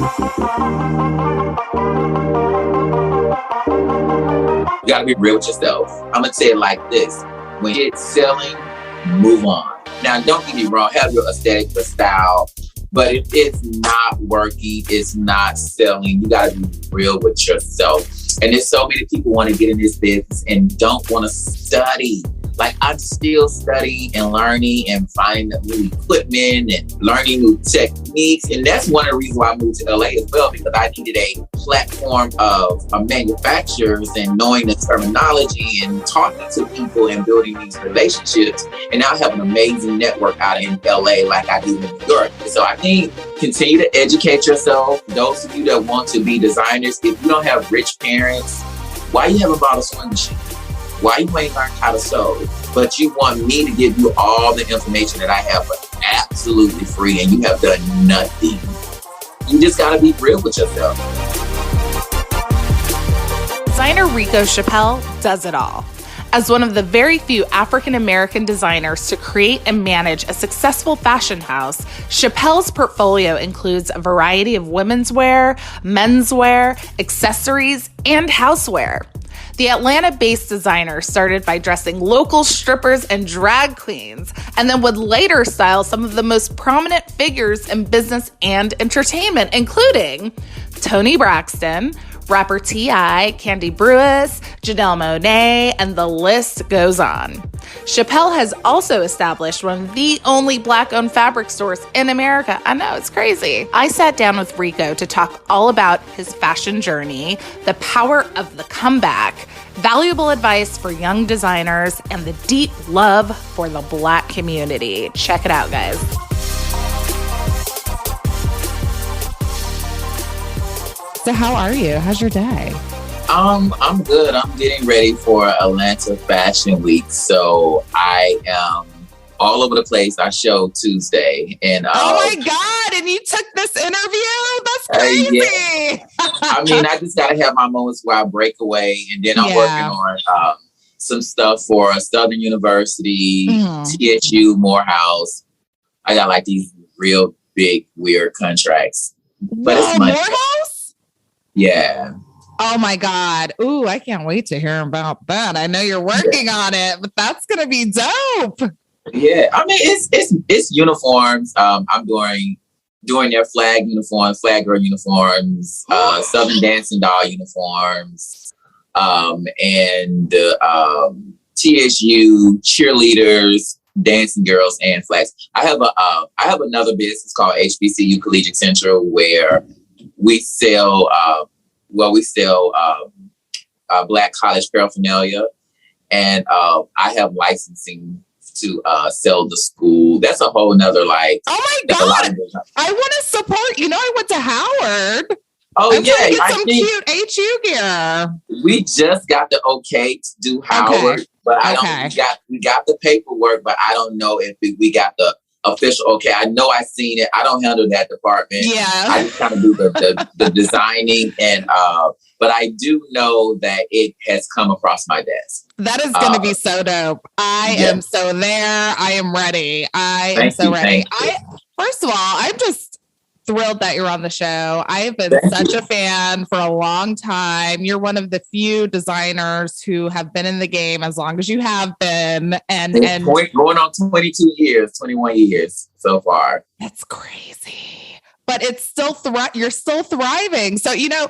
You gotta be real with yourself. I'm gonna say it like this. When it's selling, move on. Now, don't get me wrong, have your aesthetic, your style, but if it's not working, it's not selling, you gotta be real with yourself. And there's so many people want to get in this business and don't want to study. Like, I'm still studying and learning and finding new equipment and learning new techniques. And that's one of the reasons why I moved to LA as well, because I needed a platform of manufacturers and knowing the terminology and talking to people and building these relationships. And now I have an amazing network out in LA like I do in New York. So I think continue to educate yourself. Those of you that want to be designers, if you don't have rich parents, why you haven't bought a sewing machine? Why you ain't learned how to sew? But you want me to give you all the information that I have for absolutely free, and you have done nothing. You just gotta be real with yourself. Designer Reco Chapple does it all. As one of the very few African-American designers to create and manage a successful fashion house, Chapelle's portfolio includes a variety of womenswear, menswear, accessories, and houseware. The Atlanta-based designer started by dressing local strippers and drag queens, and then would later style some of the most prominent figures in business and entertainment, including Toni Braxton, rapper T.I., Kandi Buruss, Janelle Monáe, and the list goes on. Chapple has also established one of the only Black-owned fabric stores in America. I know, it's crazy. I sat down with Reco to talk all about his fashion journey, the power of the comeback, valuable advice for young designers, and the deep love for the Black community. Check it out, guys. So how are you? How's your day? I'm good. I'm getting ready for Atlanta Fashion Week. So I am all over the place. I showed Tuesday. And oh my God. And you took this interview? That's crazy. Yeah. I mean, I just got to have my moments where I break away. And then I'm working on some stuff for Southern University, TSU, Morehouse. I got like these real big, weird contracts. But it's money. Morehouse? Yeah. Oh my God. Ooh, I can't wait to hear about that. I know you're working on it, but that's going to be dope. Yeah. I mean, it's uniforms. I'm doing their flag uniforms, flag girl uniforms, Southern dancing doll uniforms, and TSU cheerleaders, dancing girls, and flags. I have another business called HBCU Collegiate Central where we sell Black college paraphernalia, and I have licensing to sell the school. That's a whole nother like. Oh my God! I want to support. You know, I went to Howard. Oh I'm yeah, trying to get some cute HU gear. We just got the okay to do Howard, but we got the paperwork, but I don't know if we got the official okay. I know I seen it. I don't handle that department. Yeah, I just kind of do the designing, and but I do know that it has come across my desk. That is going to be so dope. I am so there. I am ready. I am so ready. First of all, I'm just thrilled that you're on the show. I have been such a fan for a long time. You're one of the few designers who have been in the game as long as you have been. And going on 22 years, 21 years so far. That's crazy. But it's still you're still thriving. So, you know,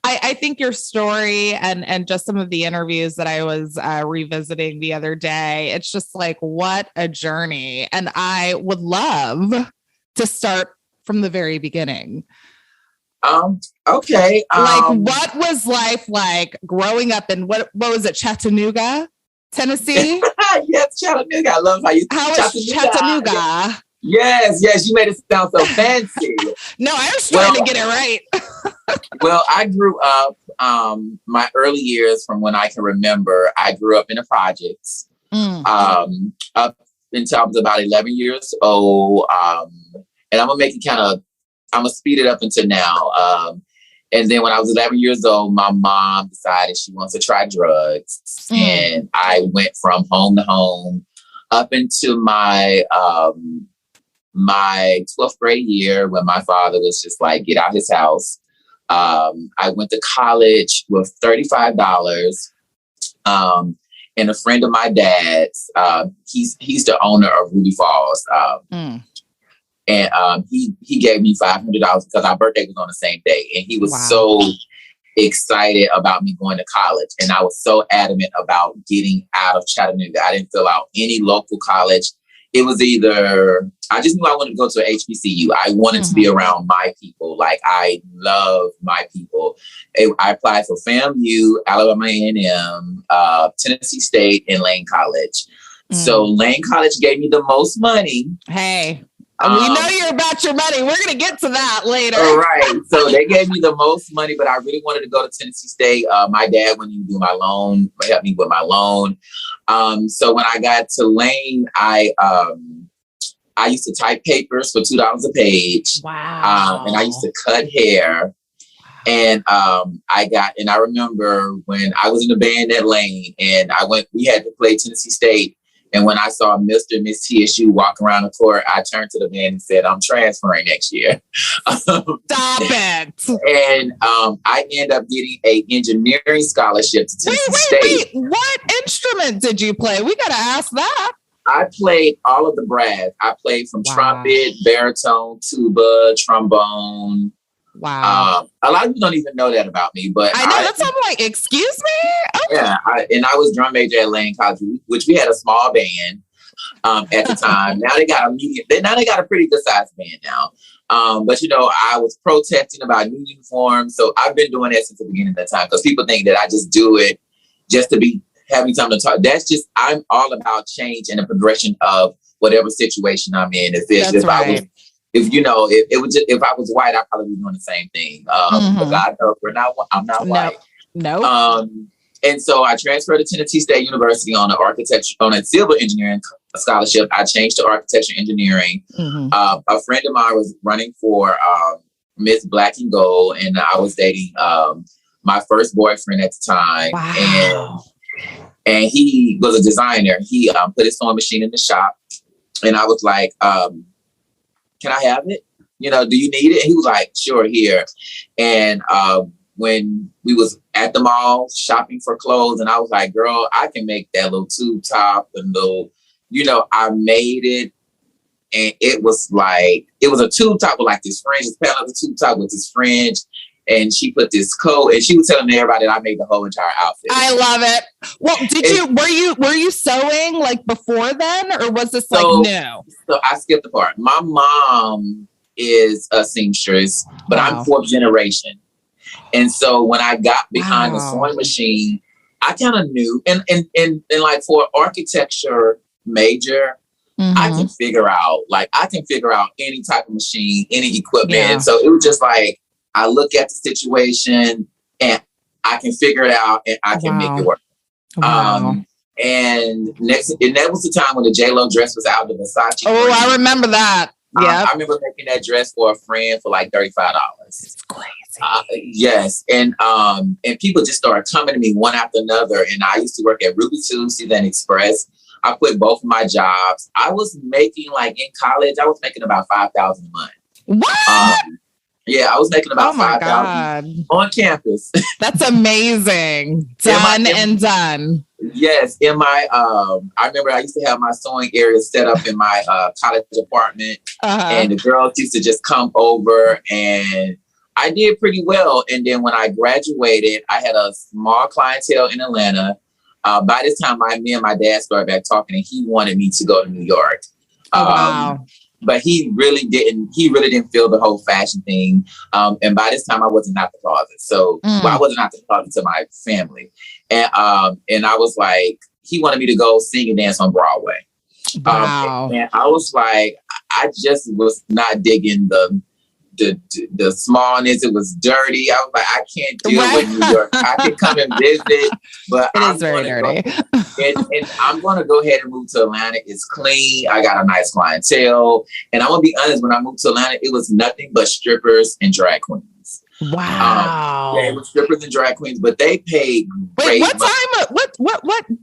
I think your story and just some of the interviews that I was revisiting the other day, it's just like, what a journey. And I would love to start from the very beginning. Okay. Like, what was life like growing up in what was it, Chattanooga, Tennessee? Yes, Chattanooga. I love how you. How is Chattanooga? Yes, you made it sound so fancy. No, I was trying to get it right. Well, I grew up, my early years from when I can remember, I grew up in the projects, up until I was about 11 years old. And I'm gonna speed it up until now. And then when I was 11 years old, my mom decided she wants to try drugs. And I went from home to home up into my my 12th grade year when my father was just like, get out his house. I went to college with $35. And a friend of my dad's, he's the owner of Ruby Falls. And he gave me $500 because our birthday was on the same day. And he was so excited about me going to college. And I was so adamant about getting out of Chattanooga. I didn't fill out any local college. It was either, I just knew I wanted to go to an HBCU. I wanted to be around my people. Like, I love my people. I applied for FAMU, Alabama A&M, Tennessee State, and Lane College. So Lane College gave me the most money. Hey, we know you're about your money. We're going to get to that later. All right. So they gave me the most money, but I really wanted to go to Tennessee State. My dad, when he do my loan, helped me with my loan. So when I got to Lane, I used to type papers for $2 a page. Wow. And I used to cut hair. And I remember when I was in the band at Lane and we had to play Tennessee State. And when I saw Mr. and Miss TSU walk around the court, I turned to the man and said, I'm transferring next year. Stop it. And I ended up getting an engineering scholarship to Tennessee State. Wait. What instrument did you play? We got to ask that. I played all of the brass. I played from trumpet, baritone, tuba, trombone. Wow. A lot of people don't even know that about me, but I know that's. I'm like, excuse me? Okay. Yeah. I was drum major at Lane College, which we had a small band at the time. Now they got a pretty good sized band now. But I was protesting about new uniforms. So I've been doing that since the beginning of the time because people think that I just do it just to be having time to talk. That's just, I'm all about change and the progression of whatever situation I'm in. If I was white, I'd probably be doing the same thing. But God knows I'm not white. No. And so I transferred to Tennessee State University on a civil engineering scholarship. I changed to architecture engineering. A friend of mine was running for Miss Black and Gold, and I was dating my first boyfriend at the time. Wow. And he was a designer. He put his sewing machine in the shop, and I was like, can I have it? Do you need it? And he was like, sure, here. And when we was at the mall shopping for clothes, and I was like, girl, I can make that little tube top and I made it. And it was a tube top with like this fringe, this panel of the tube top with this fringe. And she put this coat, and she was telling everybody that I made the whole entire outfit. I love it. Well, were you sewing like before then, or was this new? So I skipped the part. My mom is a seamstress, but I'm fourth generation. And so when I got behind the sewing machine, I kind of knew, and like for an architecture major, I can figure out any type of machine, any equipment. And so it was just like, I look at the situation and I can figure it out and I can make it work. And that was the time when the J-Lo dress was out, the Versace. Oh, I remember that. Yeah. I remember making that dress for a friend for like $35. It's crazy. Yes. And people just started coming to me one after another. And I used to work at Ruby Tuesday, then Express. I quit both of my jobs. I was making in college, I was making about $5,000 a month. What? Yeah, I was making about $5,000 on campus. That's amazing. Done. Yes. In my, I remember I used to have my sewing area set up in my college apartment, and the girls used to just come over, and I did pretty well. And then when I graduated, I had a small clientele in Atlanta. By this time, me and my dad started back talking, and he wanted me to go to New York. But he really didn't feel the whole fashion thing. And by this time I wasn't out the closet. So I wasn't out the closet to my family. And I was like, he wanted me to go sing and dance on Broadway. Wow. And I was like, I just was not digging the smallness. It was dirty. I was like, I can't deal with New York. I can come and visit, but it is very dirty. And I'm going to go ahead and move to Atlanta. It's clean. I got a nice clientele. And I'm going to be honest, when I moved to Atlanta, it was nothing but strippers and drag queens. Wow. They were strippers and drag queens, but they paid Wait, great what money. time?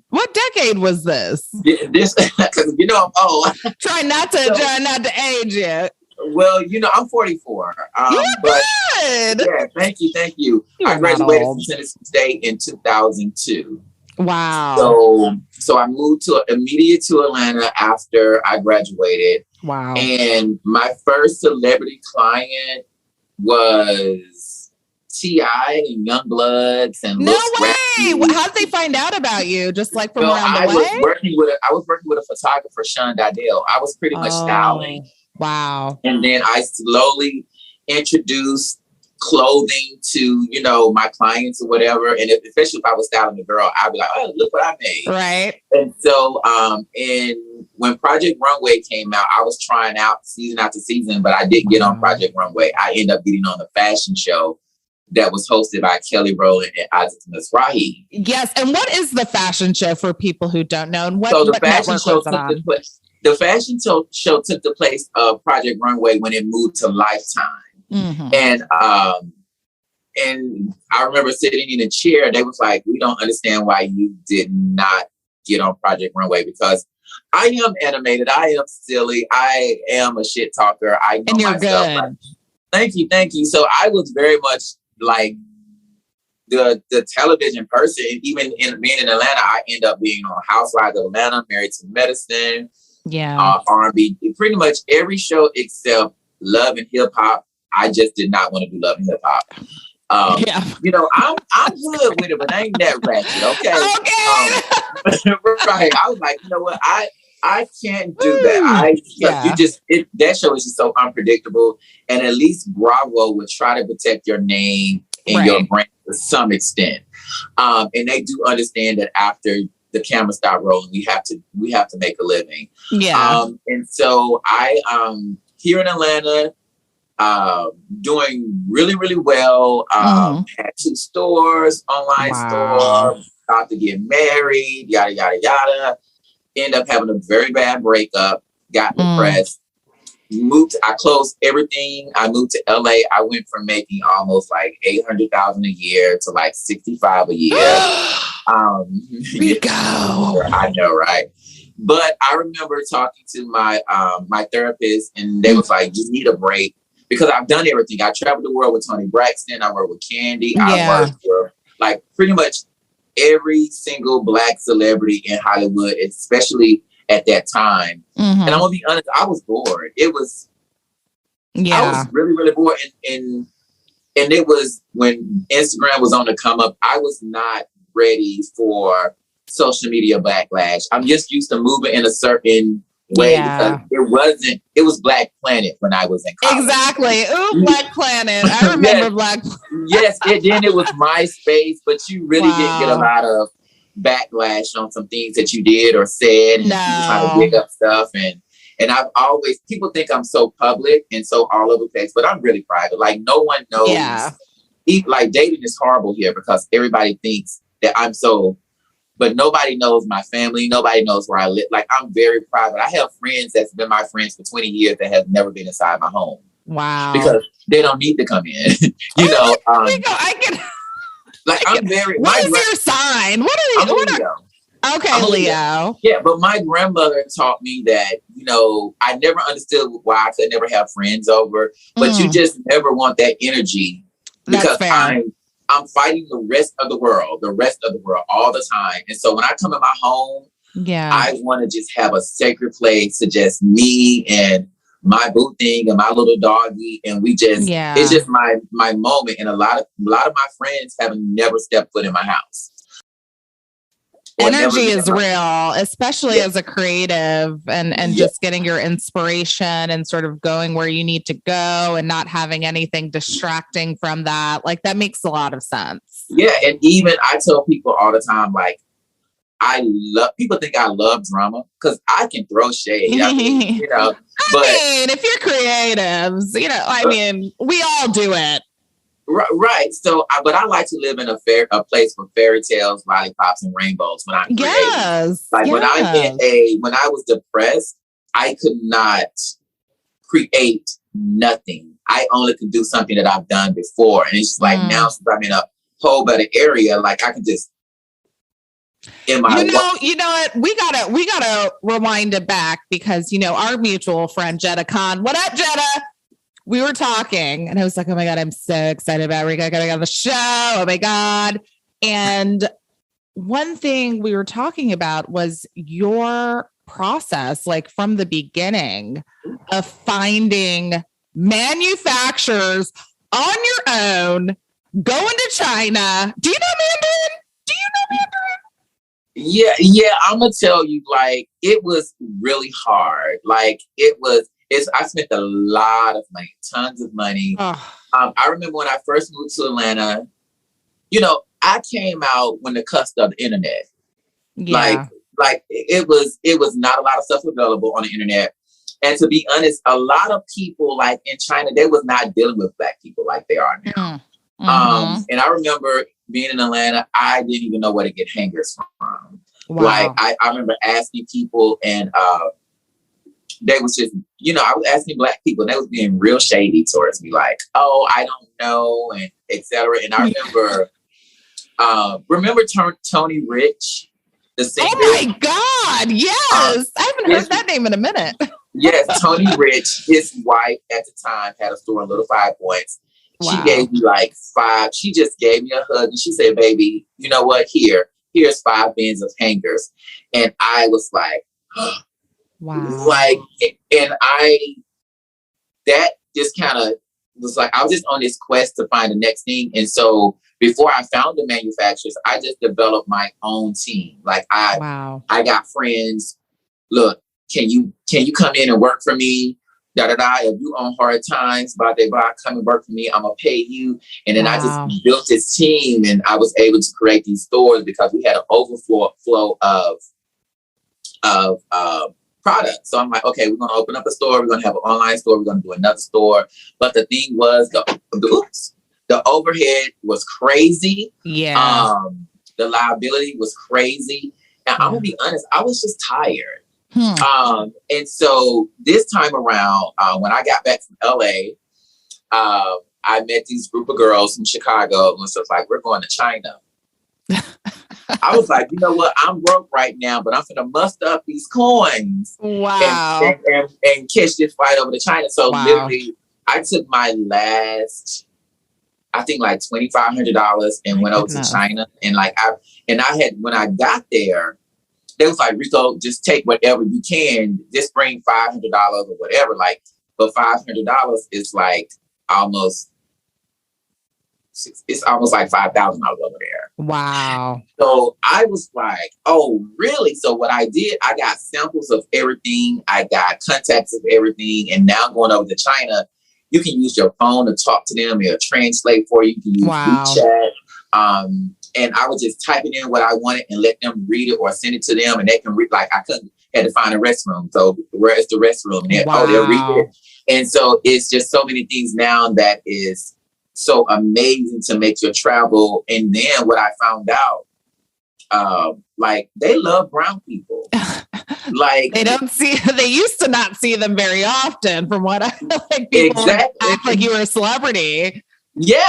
What decade was this? This, because I'm old. Try not to age it. Well, I'm 44. You're but good. yeah, thank you. I graduated from Tennessee State in 2002. Wow. So I moved immediately to Atlanta after I graduated. Wow. And my first celebrity client was T.I. and Young Bloods and no way. How'd they find out about you? Just like from around the way? I was working with a photographer, Sean Didell. I was pretty much styling. Wow. And then I slowly introduced clothing to, my clients or whatever. And especially if I was styling a girl, I'd be like, oh, look what I made. Right. And so, and when Project Runway came out, I was trying out season after season, but I didn't get on Project Runway. I ended up getting on the fashion show that was hosted by Kelly Rowland and Isaac Mizrahi. Yes. And what is the fashion show for people who don't know? And the fashion show took the place of Project Runway when it moved to Lifetime. Mm-hmm. And I remember sitting in a chair. They was like, we don't understand why you did not get on Project Runway, because I am animated. I am silly. I am a shit talker. I know and you're myself. Good. Thank you. So I was very much like the television person. Even being in Atlanta, I end up being on Housewives of Atlanta, Married to Medicine, R&B, pretty much every show except Love and Hip Hop. I just did not want to do Love and Hip Hop. I'm good with it, but I ain't that ratchet. Okay. Right. I was like, you know what? I can't do that. That show is just so unpredictable. And at least Bravo would try to protect your name and your brand to some extent. And they do understand that after the camera stop rolling, we have to make a living. Yeah. And so I here in Atlanta, doing really, really well. Had 2 stores, online store, about to get married, yada, yada, yada. End up having a very bad breakup, got depressed, I closed everything. I moved to LA. I went from making almost like $800,000 a year to like $65 a year. Rico. I know, right? But I remember talking to my therapist, and they was like, you need a break. Because I've done everything. I traveled the world with Toni Braxton. I worked with Kandi. I worked for like pretty much every single Black celebrity in Hollywood, especially at that time. And I'm gonna be honest, I was bored. I was really, really bored. And it was when Instagram was on the come up. I was not ready for social media backlash. I'm just used to moving in a certain way because it was Black Planet when I was in college. Exactly. Ooh, Black Planet. I remember Black Yes, then it was MySpace, but you really didn't get a lot of backlash on some things that you did or said, and trying to dig up stuff. And I've always, people think I'm so public and so all over the place, but I'm really private. Like no one knows. Like dating is horrible here because everybody thinks that I'm so. But nobody knows my family. Nobody knows where I live. Like, I'm very private. I have friends that's been my friends for 20 years that have never been inside my home. Wow. Because they don't need to come in. I can... Like, I'm very... What is your sign? What are you... Leo. Okay, I'm Leo. Yeah, but my grandmother taught me that, I never understood why I could never have friends over. But you just never want that energy. Because I'm fighting the rest of the world all the time. And so when I come in my home, I want to just have a sacred place to just me and my boo thing and my little doggy. And we just, it's just my moment. And a lot of my friends have never stepped foot in my house. Energy is real, especially as a creative and just getting your inspiration and sort of going where you need to go and not having anything distracting from that. Like that makes a lot of sense. Yeah. And even I tell people all the time, like, people think I love drama because I can throw shade. I mean, but if you're creatives, we all do it. Right. So, but I like to live in a place for fairy tales, lollipops, and rainbows when I'm creating. Like when I was depressed, I could not create nothing. I only can do something that I've done before. And it's just like now since I'm in a whole better area, like I can just you know what? We gotta rewind it back because, you know, our mutual friend, Jetta Khan. What up, Jetta? We were talking and I was like, oh my God, I'm so excited about Reco coming on the show. Oh my God. And one thing we were talking about was your process, like from the beginning of finding manufacturers on your own, going to China. Do you know Mandarin? Yeah, I'm gonna tell you, like, it was really hard. Like, I spent a lot of money, tons of money. I remember when I first moved to Atlanta, you know, I came out when the cusp of the internet. Yeah. Like it was not a lot of stuff available on the internet. And to be honest, a lot of people, like in China, they was not dealing with Black people like they are now. And I remember being in Atlanta, I didn't even know where to get hangers from. Wow. Like I remember asking people, and they was just, you know, I was asking Black people, and they was being real shady towards me, like, oh, I don't know, and etc. And I remember Toni Rich, the singer. Oh my God! Yes, I haven't heard that name in a minute. Yes, Toni Rich, his wife at the time had a store in Little 5 Points. Wow. She gave me like 5. She just gave me a hug and she said, baby, you know what? Here's 5 bins of hangers. And I was like, wow. Like, and that just kind of was like, I was just on this quest to find the next thing. And so before I found the manufacturers, I just developed my own team. Like I got friends. Look, can you come in and work for me? If you on hard times, blah, come and work for me. I'm gonna pay you. And then I just built this team, and I was able to create these stores because we had an overflow of products. So I'm like, okay, we're gonna open up a store. We're gonna have an online store. We're gonna do another store. But the thing was, the overhead was crazy. Yeah. The liability was crazy. And I'm gonna be honest, I was just tired. And so this time around, when I got back from LA, I met these group of girls from Chicago, and was like, we're going to China. I was like, you know what? I'm broke right now, but I'm going to muster up these coins. Wow. And catch this flight over to China. So literally, I took my last, I think like $2,500 and went over to China. And like, when I got there, they was like, Reco, just take whatever you can. Just bring $500 or whatever. Like, but $500 is like it's almost like $5,000 over there. Wow. So I was like, oh, really? So what I did, I got samples of everything. I got contacts of everything. And now going over to China, you can use your phone to talk to them. It'll translate for you. You can use WeChat. And I would just type it in what I wanted and let them read it or send it to them, and they can read. Like I had to find a restroom. So where's the restroom? And they'll read it. And so it's just so many things now that is so amazing to make your travel. And then what I found out, like they love brown people. Like they used to not see them very often, from what I like. People act like you were a celebrity. Yeah.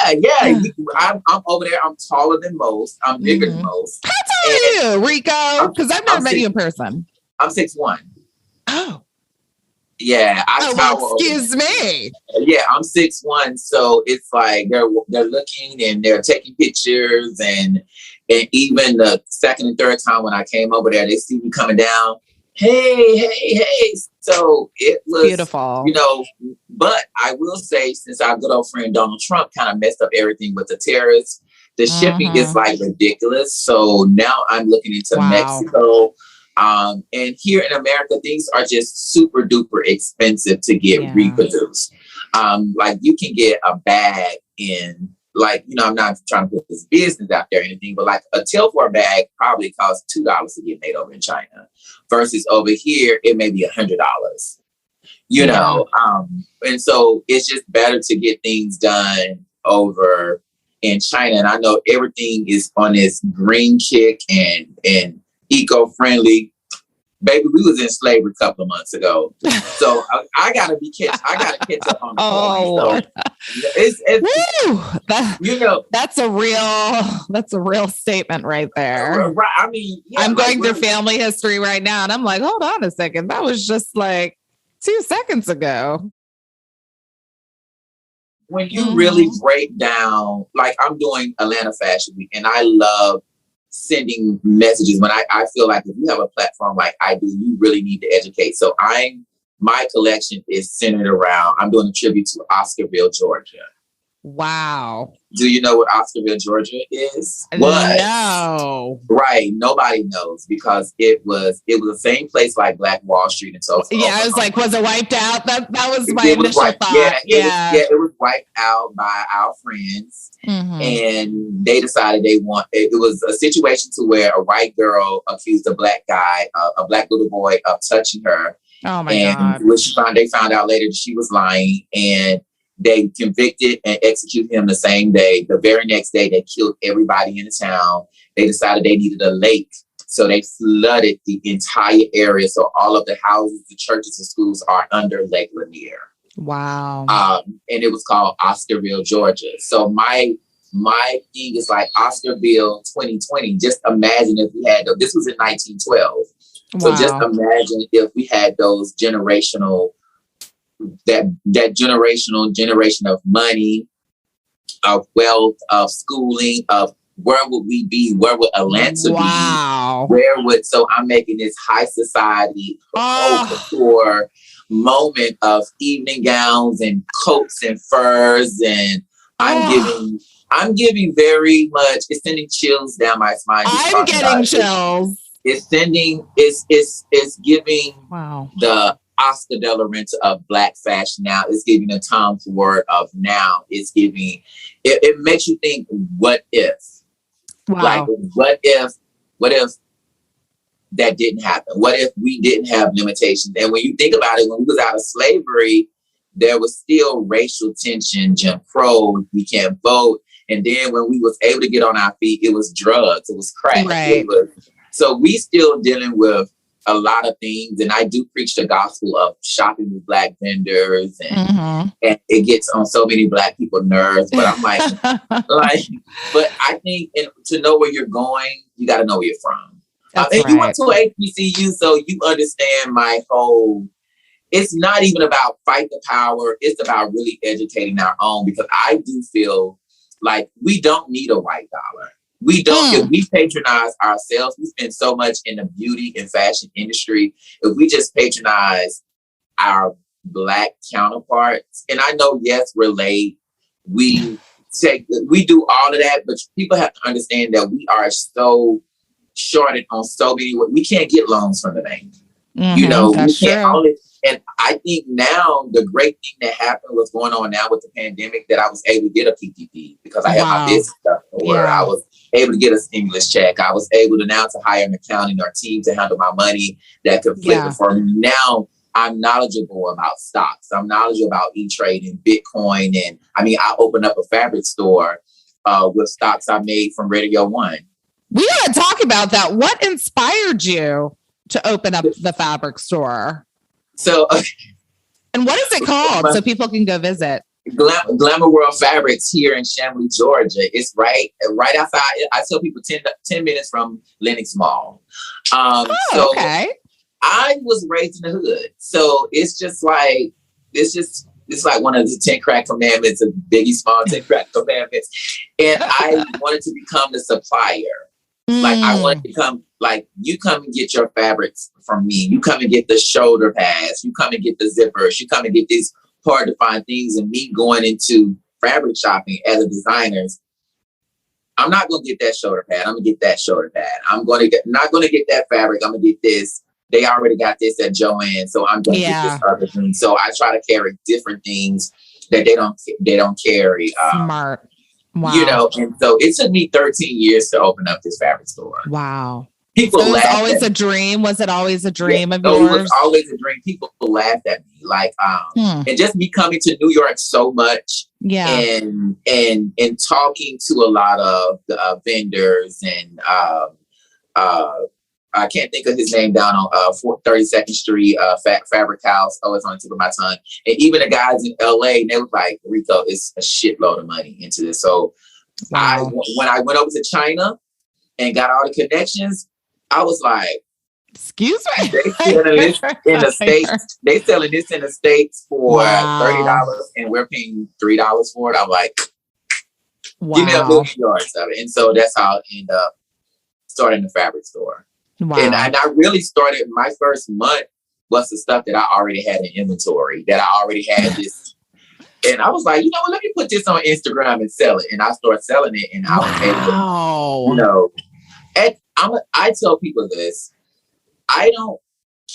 I'm over there. I'm taller than most. I'm bigger than most. How tall are you, Reco? Because I've never met you in person. I'm 6'1". Oh. Yeah. Excuse me. Yeah, I'm 6'1". So it's like they're looking and they're taking pictures, and even the second and third time when I came over there, they see me coming down. Hey. So it was beautiful, you know, but I will say, since our good old friend Donald Trump kind of messed up everything with the tariffs, the shipping is like ridiculous. So now I'm looking into Mexico. And here in America, things are just super duper expensive to get reproduced. Like you can get a bag in, like, you know, I'm not trying to put this business out there or anything, but like a Telfar bag probably costs $2 to get made over in China, versus over here, it may be $100, you know? And so it's just better to get things done over in China. And I know everything is on this green kick and eco-friendly. Baby, we was in slavery a couple of months ago, so I gotta catch up on the Lord. That's a real statement right there. Right. I mean, I'm going through family history right now, and I'm like, hold on a second, that was just like 2 seconds ago. When you really break down, like I'm doing Atlanta Fashion Week, and I love sending messages when I feel like if you have a platform like I do, you really need to educate. So my collection is centered around, I'm doing a tribute to Oscarville, Georgia. Wow. Do you know what Oscarville, Georgia is? No. Right. Nobody knows because it was the same place like Black Wall Street and so. Yeah, I was like, was it wiped out? That was my initial thought. It was wiped out by our friends. And they decided it was a situation to where a white girl accused a black guy, a black little boy, of touching her. Oh my God. They found out later that she was lying, and they convicted and executed him the same day. The very next day, they killed everybody in the town. They decided they needed a lake, so they flooded the entire area. So all of the houses, the churches, and schools are under Lake Lanier. Wow. And it was called Oscarville, Georgia. So my thing is like Oscarville 2020. Just imagine if we had, this was in 1912. Wow. So just imagine if we had those generational, that generation of money, of wealth, of schooling, of where would we be? Where would Atlanta be? So I'm making this high society, couture moment of evening gowns and coats and furs, and I'm giving very much. It's sending chills down my spine. I'm getting chills. It's giving the Oscar de la Renta of Black fashion now. It's giving the Tom Ford of now. It's giving. It makes you think. What if? Wow. Like what if that didn't happen? What if we didn't have limitations? And when you think about it, when we was out of slavery, there was still racial tension, Jim Crow, we can't vote. And then when we was able to get on our feet, it was drugs, it was crack. Right. So we still dealing with a lot of things. And I do preach the gospel of shopping with Black vendors, and it gets on so many Black people's nerves. But I'm like, but I think to know where you're going, you got to know where you're from. And you went to HBCU, so you understand my whole, it's not even about fight the power. It's about really educating our own, because I do feel like we don't need a white dollar. We don't, if we patronize ourselves, we spend so much in the beauty and fashion industry. If we just patronize our Black counterparts, and I know, yes, we're late. We do all of that, but people have to understand that we are so shorted on so many. We can't get loans from the bank. We can't only. And I think now the great thing that happened, what's going on now with the pandemic, that I was able to get a PPP because I had my business stuff, where I was able to get a stimulus check. I was able to now to hire an accounting or team to handle my money that could flip it for me. Now I'm knowledgeable about stocks. I'm knowledgeable about E-Trade and Bitcoin. And I mean, I opened up a fabric store with stocks I made from Radio One. We got to talk about that. What inspired you to open up the fabric store? So, and what is it called so people can go visit? Glamour World Fabrics here in Chamblee, Georgia. It's right outside. I tell people 10 minutes from Lenox Mall. I was raised in the hood, so it's like one of the 10 crack commandments of Biggie Small 10 crack commandments. And I wanted to become the supplier. Like I want to become like, you come and get your fabrics from me. You come and get the shoulder pads. You come and get the zippers. You come and get these hard to find things. And me going into fabric shopping as a designer, I'm not going to get that shoulder pad. I'm going to get that shoulder pad. I'm not going to get that fabric. I'm going to get this. They already got this at Joann, so I'm going to get this other thing. So I try to carry different things that they don't carry. Smart. Wow. And so it took me 13 years to open up this fabric store. Wow. People so it was always a dream. Was it always a dream of yours? It was always a dream. People laughed at me, like, and just me coming to New York so much, and talking to a lot of the vendors and I can't think of his name, down on 32nd Street, Fabric House. Oh, it's on the tip of my tongue. And even the guys in LA, they was like, Reco, it's a shitload of money into this. So wow. when I went over to China and got all the connections, I was like, excuse me. They selling this in the States. They selling this in the States for $30, and we're paying $3 for it. I'm like, give me a million yards of it. And so that's how I ended up starting the fabric store. Wow. And I really started, my first month was the stuff that I already had in inventory, that I already had this. And I was like, you know what, let me put this on Instagram and sell it. And I started selling it, and I was able to, you know, and I tell people this, I don't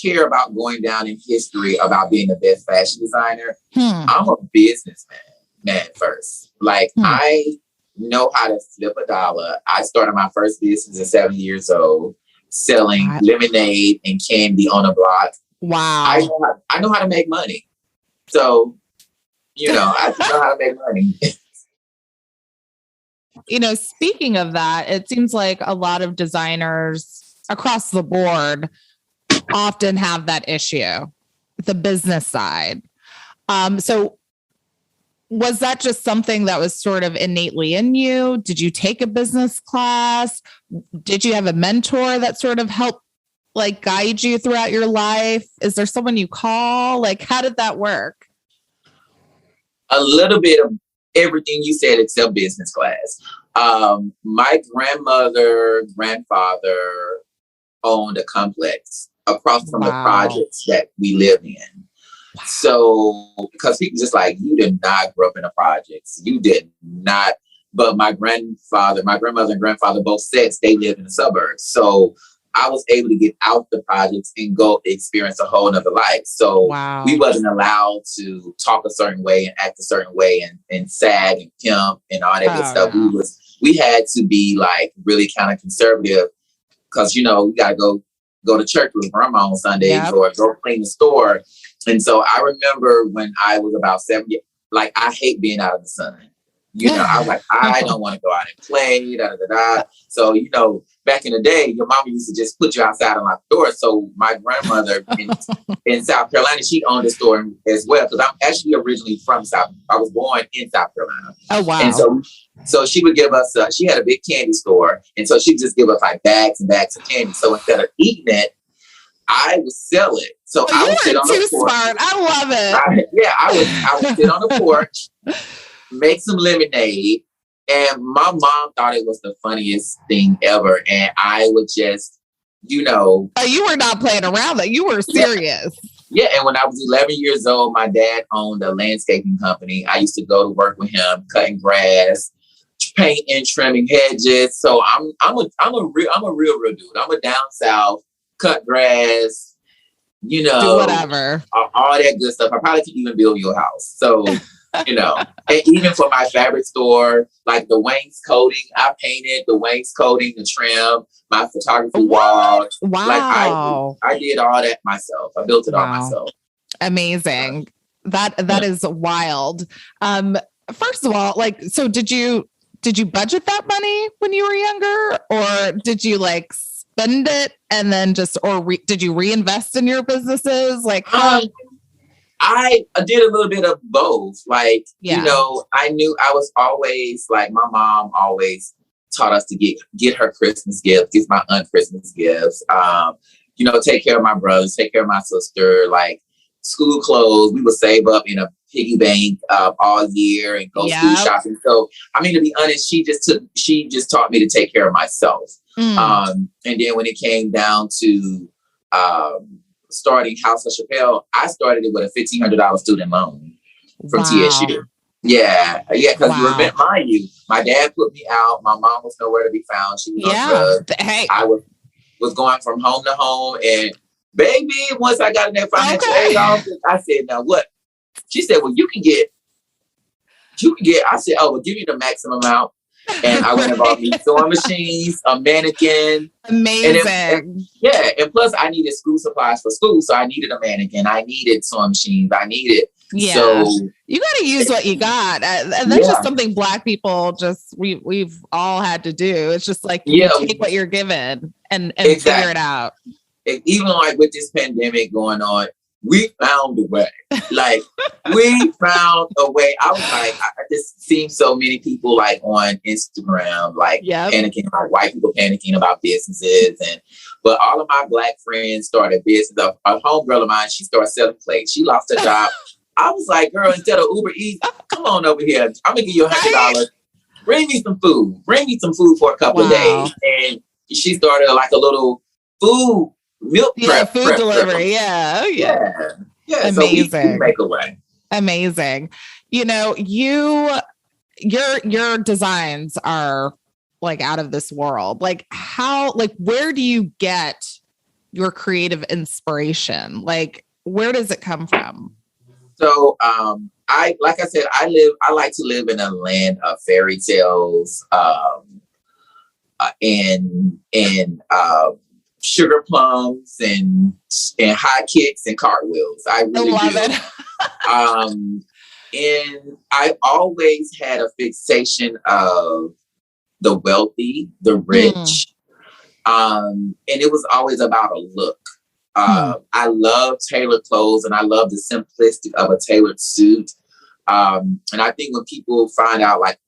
care about going down in history about being the best fashion designer. I'm a businessman first. Like, I know how to flip a dollar. I started my first business at 7 years old, selling lemonade and candy on a block. Wow. I know how to make money. So, you know, I know how to make money. You know, speaking of that, it seems like a lot of designers across the board often have that issue, the business side. So was that just something that was sort of innately in you? Did you take a business class? Did you have a mentor that sort of helped like guide you throughout your life? Is there someone you call? Like, how did that work? A little bit of everything you said except business class. My grandfather owned a complex across from the projects that we live in. So, because people just like, you did not grow up in the projects. You did not. But my grandmother and grandfather both said they lived in the suburbs. So I was able to get out the projects and go experience a whole nother life. So we wasn't allowed to talk a certain way and act a certain way and sag and pimp and all that good stuff. We had to be like really kind of conservative, because, you know, we got to go to church with grandma on Sundays or go clean the store. And so I remember when I was about 7 years, like, I hate being out of the sun. You know, I was like, I don't want to go out and play, So, you know, back in the day, your mama used to just put you outside and lock the door. So my grandmother in South Carolina, she owned a store as well, because I'm actually originally from I was born in South Carolina. Oh, wow. And so she would give us, she had a big candy store. And so she'd just give us like bags and bags of candy. So instead of eating it, I would sell it. So I would sit on the porch. Smart. I love it. I would sit on the porch, make some lemonade, and my mom thought it was the funniest thing ever. And I would just, you know. Oh, you were not playing around, though. You were serious. Yeah, and when I was 11 years old, my dad owned a landscaping company. I used to go to work with him, cutting grass, painting, trimming hedges. So I'm a real dude. I'm a down south, cut grass, you know, do whatever, all that good stuff. I probably can even build your house. So, you know, and even for my fabric store, like the wainscoting, I painted the wainscoting, the trim, my photography wall. Wow. Like I did all that myself. I built it all myself. Amazing. That is wild. First of all, like, so did you budget that money when you were younger, or did you like spend it and then just, did you reinvest in your businesses? Like, I did a little bit of both. Like, you know, I knew I was always like, my mom always taught us to get her Christmas gifts, get my aunt Christmas gifts, you know, take care of my brothers, take care of my sister, like school clothes. We would save up in a piggy bank all year and go school shopping. So, I mean, to be honest, she just taught me to take care of myself. And then when it came down to starting House of Chapelle, I started it with a $1,500 student loan from TSU. Yeah, because mind you, my dad put me out. My mom was nowhere to be found. She was on drugs. Hey. I was going from home to home, and baby, once I got in that financial aid office, I said, "Now what?" She said, "Well, you can get." I said, "Oh, well, give me the maximum amount." And I went and bought me sewing machines, a mannequin. Amazing. And plus I needed school supplies for school. So I needed a mannequin. I needed sewing machines. I needed. Yeah. So you got to use what you got. And that's just something Black people we've all had to do. It's just like, you take what you're given and exactly. figure it out. Even like with this pandemic going on, we found a way. Like, we found a way. I was like, I just seen so many people like on Instagram, like panicking, like white people panicking about businesses. But all of my Black friends started business. A homegirl of mine, she started selling plates. She lost her job. I was like, girl, instead of Uber Eats, come on over here. I'm gonna give you $100. Bring me some food. Bring me some food for a couple of days. And she started like a little food milk prep. Food delivery. Yeah. Amazing. So we make a way. Amazing. You know, your designs are like out of this world. Like where do you get your creative inspiration? Like, where does it come from? So, I like to live in a land of fairy tales, and sugar plums and high kicks and cartwheels. I really love do. It. And I always had a fixation of the wealthy, the rich. And it was always about a look. I love tailored clothes and I love the simplicity of a tailored suit. And I think when people find out, like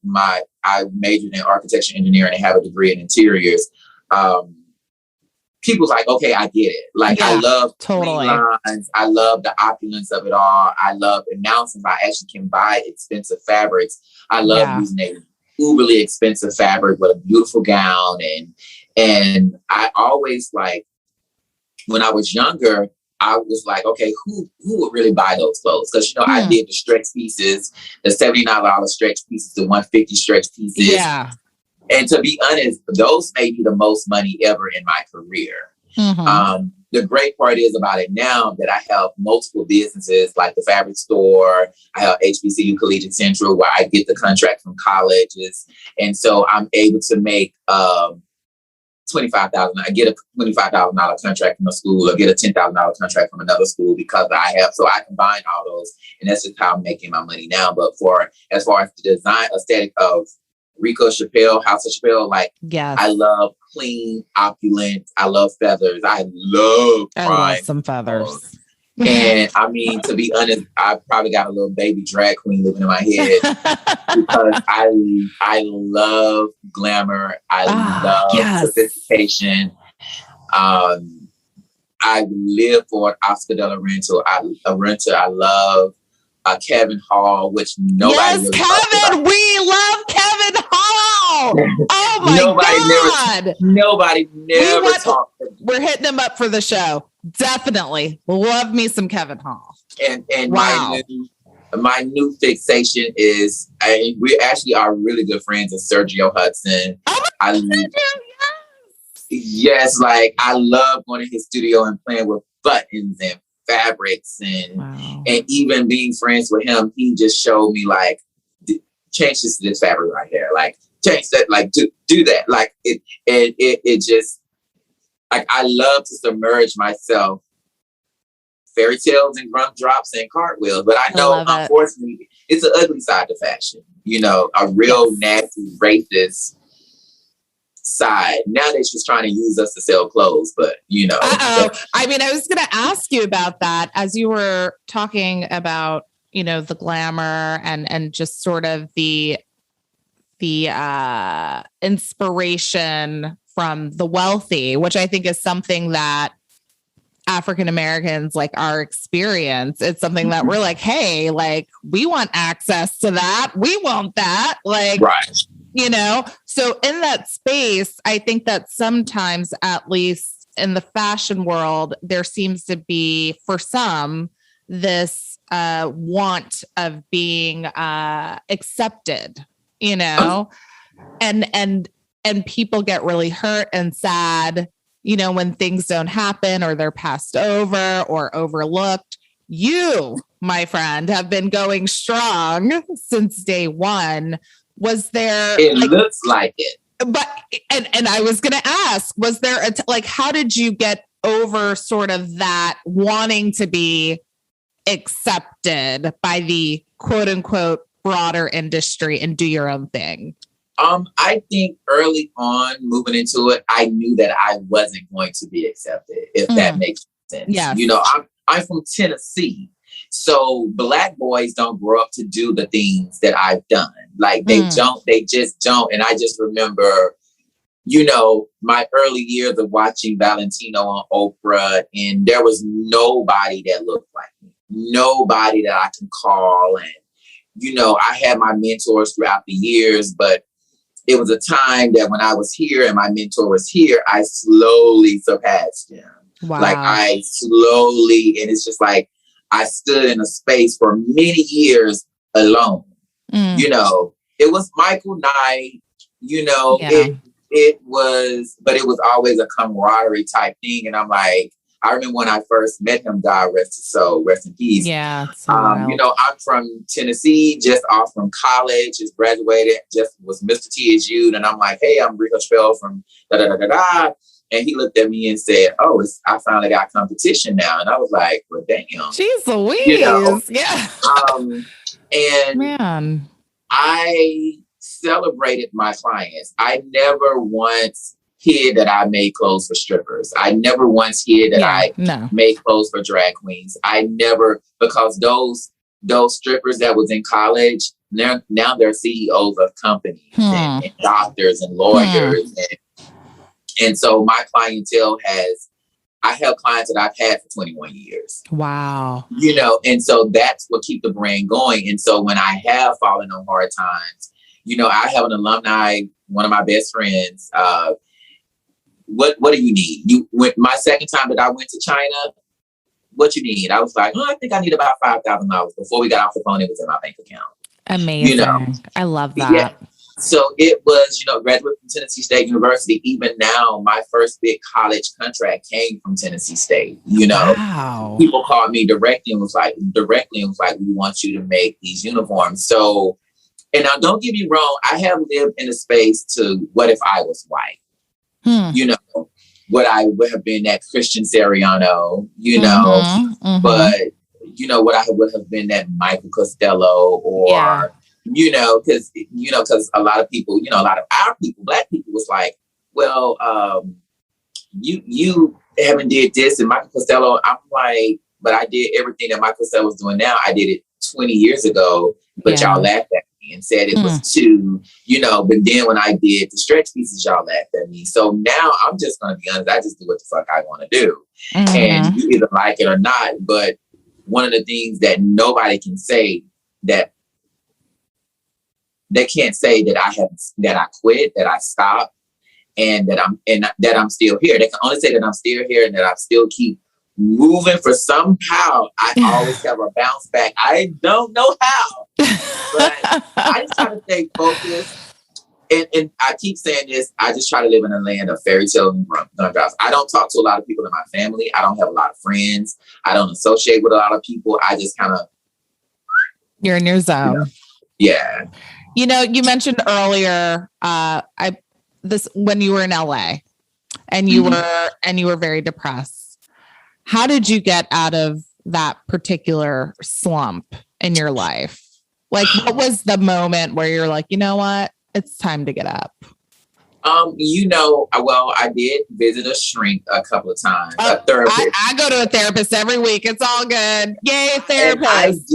I majored in architecture engineering and have a degree in interiors, people's like, okay, I get it. Like, I love totally lines. I love the opulence of it all. I love, and now since I actually can buy expensive fabrics, I love using a uberly expensive fabric with a beautiful gown. And I always like, when I was younger, I was like, okay, who would really buy those clothes? Because, I did the stretch pieces, the $79 stretch pieces, the $150 stretch pieces. Yeah. And to be honest, those made me the most money ever in my career. The great part is about it now that I have multiple businesses like the fabric store. I have HBCU Collegiate Central where I get the contract from colleges. And so I'm able to make $25,000. I get a $25,000 contract from a school or get a $10,000 contract from another school because so I combine all those. And that's just how I'm making my money now. But as far as the design aesthetic of Reco Chapple, House of Chapple, like, I love clean, opulent. I love feathers. I love some feathers. And I mean, to be honest, I probably got a little baby drag queen living in my head because I love glamour. I love sophistication. I live for an Oscar de la Renta. I love Kevin Hall, which nobody really Kevin. We love Kevin Hall. Oh my God. Nobody never talked. We're hitting him up for the show. Definitely. Love me some Kevin Hall. And my new fixation is, we actually are really good friends with Sergio Hudson. Oh my God, yes, like I love going to his studio and playing with buttons and fabrics and even being friends with him, he just showed me like, change this to this fabric right here. Like, change that, like do that. Like it just, like, I love to submerge myself. Fairy tales and grunt drops and cartwheels. But I know, unfortunately, it's an ugly side to fashion. A real nasty, racist side. Now they're just trying to use us to sell clothes, but I mean, I was going to ask you about that as you were talking about, the glamour and just sort of the inspiration from the wealthy, which I think is something that African Americans, like, our experience. It's something that we're like, hey, like, we want access to that. We want that. Like, right. So in that space, I think that sometimes, at least in the fashion world, there seems to be, for some, this want of being accepted, and people get really hurt and sad, when things don't happen or they're passed over or overlooked. You, my friend, have been going strong since day one. Was there? It looks like it. But, and I was going to ask, was there how did you get over sort of that wanting to be accepted by the quote unquote broader industry and do your own thing? I think early on moving into it, I knew that I wasn't going to be accepted, if that makes sense. Yes. You know, I'm from Tennessee. So Black boys don't grow up to do the things that I've done. Like they just don't. And I just remember, you know, my early years of watching Valentino on Oprah, and there was nobody that looked like me, nobody that I can call. And, you know, I had my mentors throughout the years, but it was a time that when I was here and my mentor was here, I slowly surpassed him. Wow. Like I slowly, and it's just like, I stood in a space for many years alone. You know, it was Michael Knight, you know, it was, but it was always a camaraderie type thing. And I'm like, I remember when I first met him, God rest his soul, rest in peace. Yeah. You know, I'm from Tennessee, just off from college, just graduated, just was Mr. TSU. And I'm like, hey, I'm Reco Chapple from da-da-da-da-da. And he looked at me and said, oh, I finally got competition now. And I was like, well, damn. Jeez Louise. You know? Yeah. And man, I celebrated my clients. I never once hid that I made clothes for strippers. I never once hid that I made clothes for drag queens. I never, because those strippers that was in college, now they're CEOs of companies and doctors and lawyers. And so my clientele I have clients that I've had for 21 years. Wow. You know, and so that's what keeps the brand going. And so when I have fallen on hard times, you know, I have an alumni, one of my best friends, what do you need? My second time that I went to China, what you need? I was like, I think I need about $5,000. Before we got off the phone, it was in my bank account. Amazing. You know, I love that. Yeah. So it was, you know, graduate from Tennessee State University. Even now, my first big college contract came from Tennessee State. You know, people called me directly and was like, we want you to make these uniforms. So, and now don't get me wrong, I have lived in a space to what if I was white? You know, what I would have been that Christian Siriano, you know, but, you know, what I would have been that Michael Costello or, you know, because a lot of people, you know, a lot of our people, Black people was like, well, you haven't did this. And Michael Costello, I'm like, but I did everything that Michael Costello was doing now. I did it 20 years ago, but y'all laughed at me and said it was too, you know, but then when I did the stretch pieces, y'all laughed at me. So now I'm just going to be honest. I just do what the fuck I want to do. And you either like it or not. But one of the things that nobody can say that they can't say that I quit, that I stopped, and that I'm still here. They can only say that I'm still here and that I still keep moving. For somehow I always have a bounce back. I don't know how, but I just try to stay focused. And I keep saying this, I just try to live in a land of fairy tales and gumdrops. I don't talk to a lot of people in my family. I don't have a lot of friends. I don't associate with a lot of people. I just kind of... You're in your zone. You know, yeah. You know, you mentioned earlier, when you were in LA and you were very depressed. How did you get out of that particular slump in your life? Like, what was the moment where you're like, you know what? It's time to get up. You know, well, I did visit a shrink a couple of times. A therapist. I go to a therapist every week. It's all good. Yay, therapist.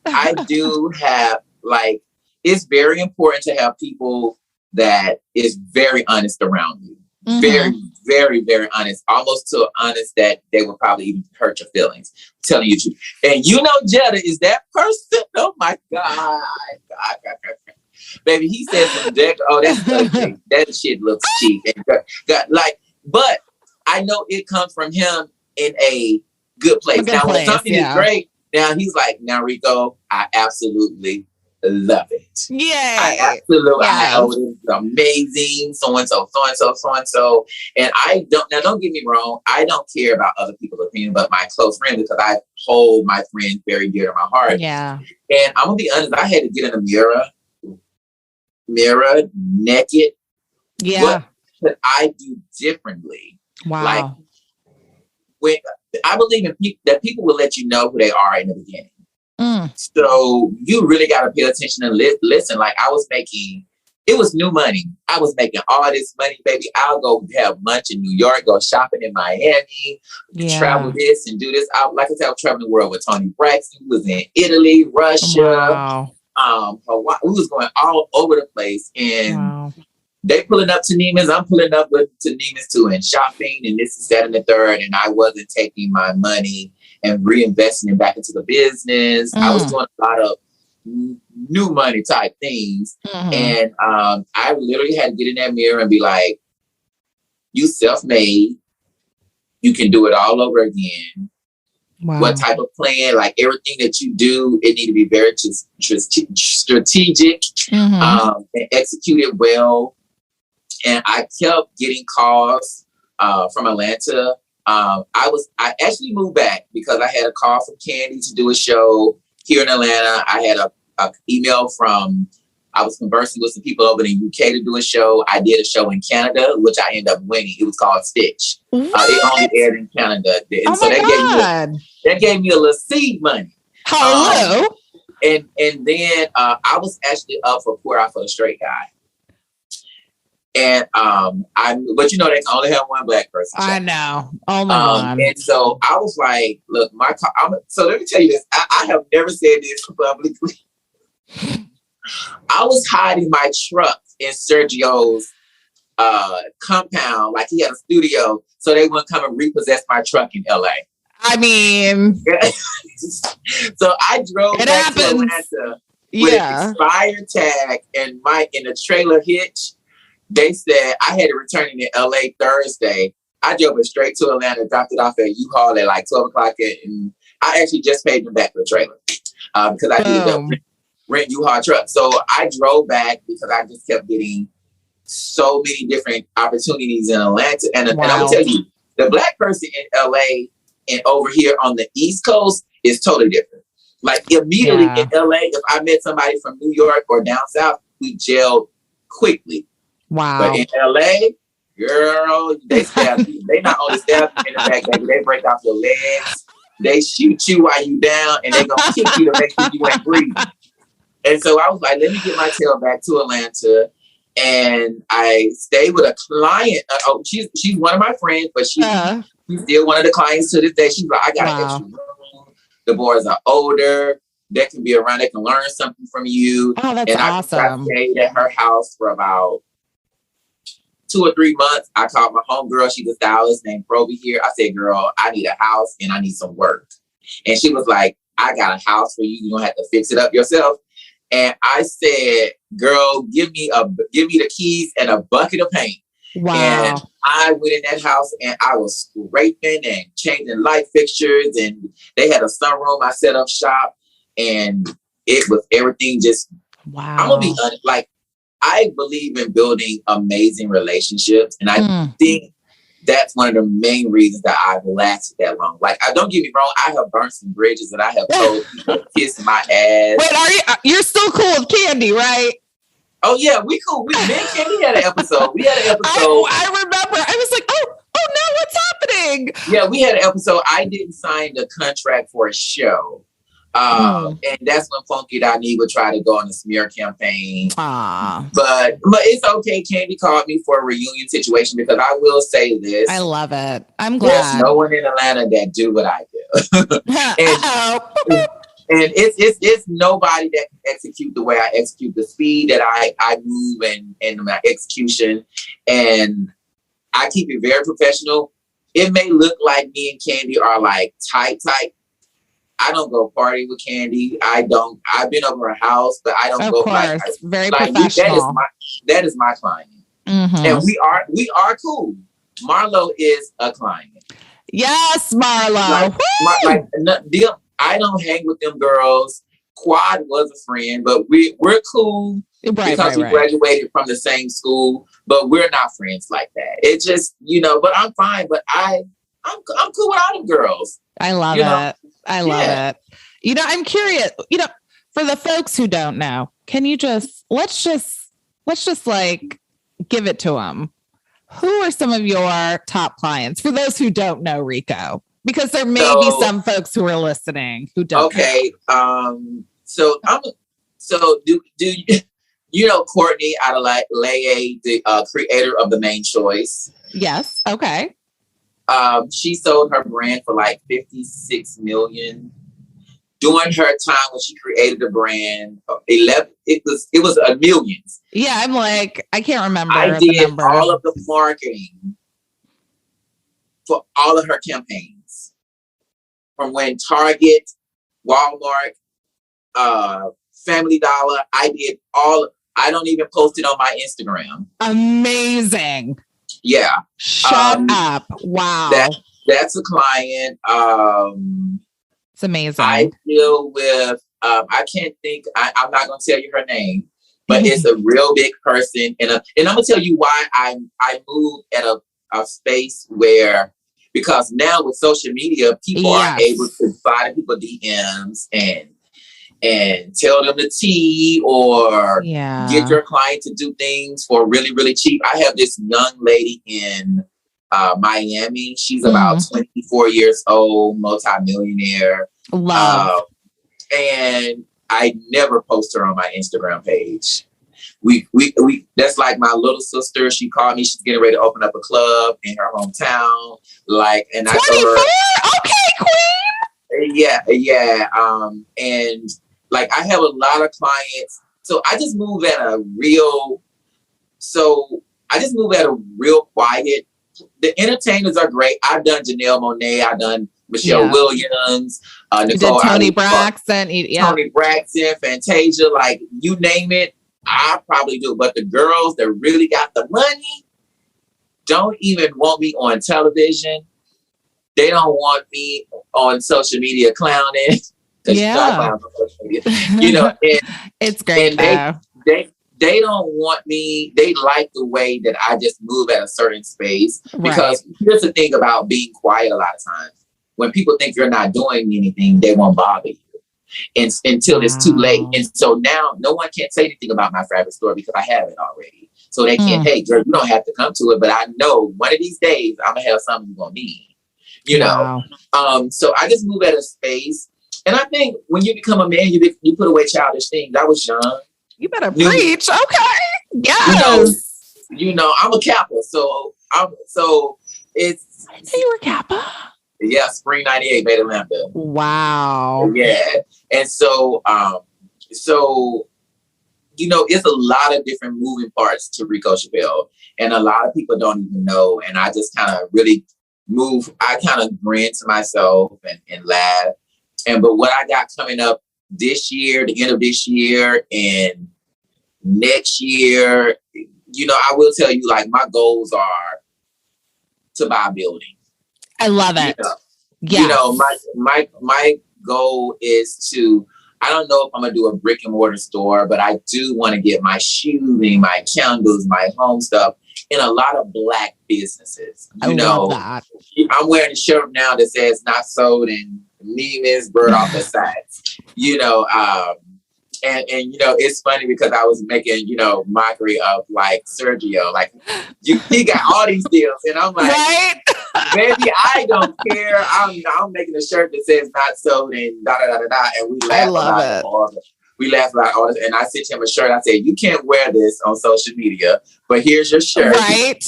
I do have, like, it's very important to have people that is very honest around you. Very, very, very honest. Almost so honest that they will probably even hurt your feelings. I'm telling you. And you know, Jetta is that person. Oh my God. Baby, he said some deck. Oh, that's okay. That shit looks cheap. And but I know it comes from him in a good place. When something is great, now he's like, now Reco, I absolutely love it. Yeah. I absolutely, it's amazing. So and so. And don't get me wrong, I don't care about other people's opinion, but my close friends, because I hold my friends very dear to my heart. Yeah. And I'm gonna be honest, I had to get in a mirror naked. Yeah. What could I do differently? Wow. Like, when I believe in that people will let you know who they are in the beginning. So you really got to pay attention and listen. Like, I was making it was new money. I was making all this money, baby. I'll go have lunch in New York, go shopping in Miami, travel this and do this. Like I said, I was traveling the world with Toni Braxton, who was in Italy, Russia, Hawaii. We was going all over the place. And they pulling up to Neiman's. I'm pulling up to Neiman's too, and shopping and this and that and the third. And I wasn't taking my money and reinvesting it back into the business. I was doing a lot of new money type things. And I literally had to get in that mirror and be like, you self-made. You can do it all over again. What type of plan, like everything that you do, it need to be very strategic and execute it well. And I kept getting calls from Atlanta. I actually moved back because I had a call from Kandi to do a show here in Atlanta. I had a email from, I was conversing with some people over in the UK to do a show. I did a show in Canada, which I ended up winning. It was called Stitch. It only aired in Canada. And so that gave me a little seed money. Hello. And then I was actually up for Pour Out for the Straight Guy. And but you know, they can only have one black person. I know, only one. And so I was like, "Look, so let me tell you this. I have never said this publicly. I was hiding my truck in Sergio's compound, like he had a studio, so they wouldn't come and repossess my truck in LA. I mean, so I drove back to Atlanta with an expired tag and in a trailer hitch. They said I had to return it in LA Thursday. I drove it straight to Atlanta, dropped it off at U-Haul at like 12 o'clock. And I actually just paid them back for the trailer because I did rent U-Haul truck. So I drove back because I just kept getting so many different opportunities in Atlanta. And I'm going to tell you, the black person in LA and over here on the East Coast is totally different. Like immediately in LA, if I met somebody from New York or down south, we gelled quickly. Wow. But in LA, girl, they stab you. They not only stab you in the back, baby, they break off your legs. They shoot you while you down, and they gonna kick you to make sure you ain't breathing. And so I was like, let me get my tail back to Atlanta. And I stayed with a client. She's one of my friends, but she's still one of the clients to this day. She's like, I got an extra room. The boys are older. They can be around. They can learn something from you. Oh, that's awesome. I stayed at her house for about 2 or 3 months. I called my homegirl. She's a stylist named Proby here. I said, girl, I need a house and I need some work. And she was like, I got a house for you. You don't have to fix it up yourself. And I said, girl, give me the keys and a bucket of paint. Wow. And I went in that house and I was scraping and changing light fixtures. And they had a sunroom. I set up shop and it was everything just, wow. I'm going to be honest, like, I believe in building amazing relationships. And I think that's one of the main reasons that I've lasted that long. Like, don't get me wrong, I have burnt some bridges and I have told people to kiss my ass. Wait, you're still cool with Kandi, right? Oh yeah, we cool. Me and Kandi had an episode. We had an episode. I remember. I was like, oh no, what's happening? Yeah, we had an episode. I didn't sign the contract for a show. And that's when Funky Dani would try to go on a smear campaign. But it's okay. Kandi called me for a reunion situation because I will say this. I love it. I'm glad. There's no one in Atlanta that do what I do. and it's nobody that can execute the way I execute, the speed that I move and my execution. And I keep it very professional. It may look like me and Kandi are like tight. I don't go party with Kandi. I've been over her house, but I don't go like very professional. That is my client. And we are cool. Marlo is a client. Yes, Marlo. I don't hang with them girls. Quad was a friend, but we're cool because we graduated from the same school, but we're not friends like that. It just, but I'm fine, but I'm cool with all them girls. I love it. I love it. I'm curious, for the folks who don't know, can you let's just like give it to them. Who are some of your top clients for those who don't know Reco? Because there may be some folks who are listening who don't. Okay. So do You know Courtney Adelaide, the creator of the Main Choice. Yes. Okay. She sold her brand for like $56 million. During her time when she created the brand, it was a millions. Yeah, I'm like, I can't remember. I did all of the marketing for all of her campaigns. From when Target, Walmart, Family Dollar, I did all. I don't even post it on my Instagram. Amazing. Yeah. Shut up. Wow. That's a client. It's amazing. I deal with, I can't think, I'm not going to tell you her name, but it's a real big person. And I'm going to tell you why I moved at a space where, because now with social media, people are able to slide people DMs and tell them the tea or get your client to do things for really, really cheap. I have this young lady in Miami. She's about 24 years old, multi-millionaire. Love. And I never post her on my Instagram page. We that's like my little sister. She called me. She's getting ready to open up a club in her hometown. Like, and 24? I told her, okay, queen. Yeah. And like, I have a lot of clients. So I just move at a real quiet. The entertainers are great. I've done Janelle Monáe. I've done Michelle Williams. Nicole, Toni Braxton. Toni Braxton, Fantasia. Like, you name it, I probably do. But the girls that really got the money don't even want me on television. They don't want me on social media clowning. Yeah. You know, and, it's great. And they don't want me. They like the way that I just move at a certain space. Because here's the thing about being quiet a lot of times. When people think you're not doing anything, they won't bother you until it's too late. And so now no one can say anything about my fabric store because I have it already. So they can't, hey, girl, you don't have to come to it. But I know one of these days I'm going to have something you're going to need. You know? So I just move at a space. And I think when you become a man, you put away childish things. I was young. You better preach. Okay. Yes. You know, I'm a Kappa. So it's. I didn't know you were Kappa. Yeah, spring 98, Beta Lambda. Wow. Yeah. And so, you know, it's a lot of different moving parts to Reco Chapple. And a lot of people don't even know. And I just kind of really I kind of grin to myself and laugh. But what I got coming up this year, the end of this year and next year, you know, I will tell you, like, my goals are to buy a building. I love it. You know, my goal is to, I don't know if I'm going to do a brick and mortar store, but I do want to get my shooting, my candles, my home stuff in a lot of Black businesses. You know, love that. I'm wearing a shirt now that says not sold and Neiman's bird off the sides. You know, and you know, it's funny because I was making, you know, mockery of like Sergio, like he got all these deals, and I'm like, baby, I don't care. I'm making a shirt that says not sold and da da da da da, and we laugh about all of it. We laugh about all this, and I sent him a shirt. I said, you can't wear this on social media, but here's your shirt. Right.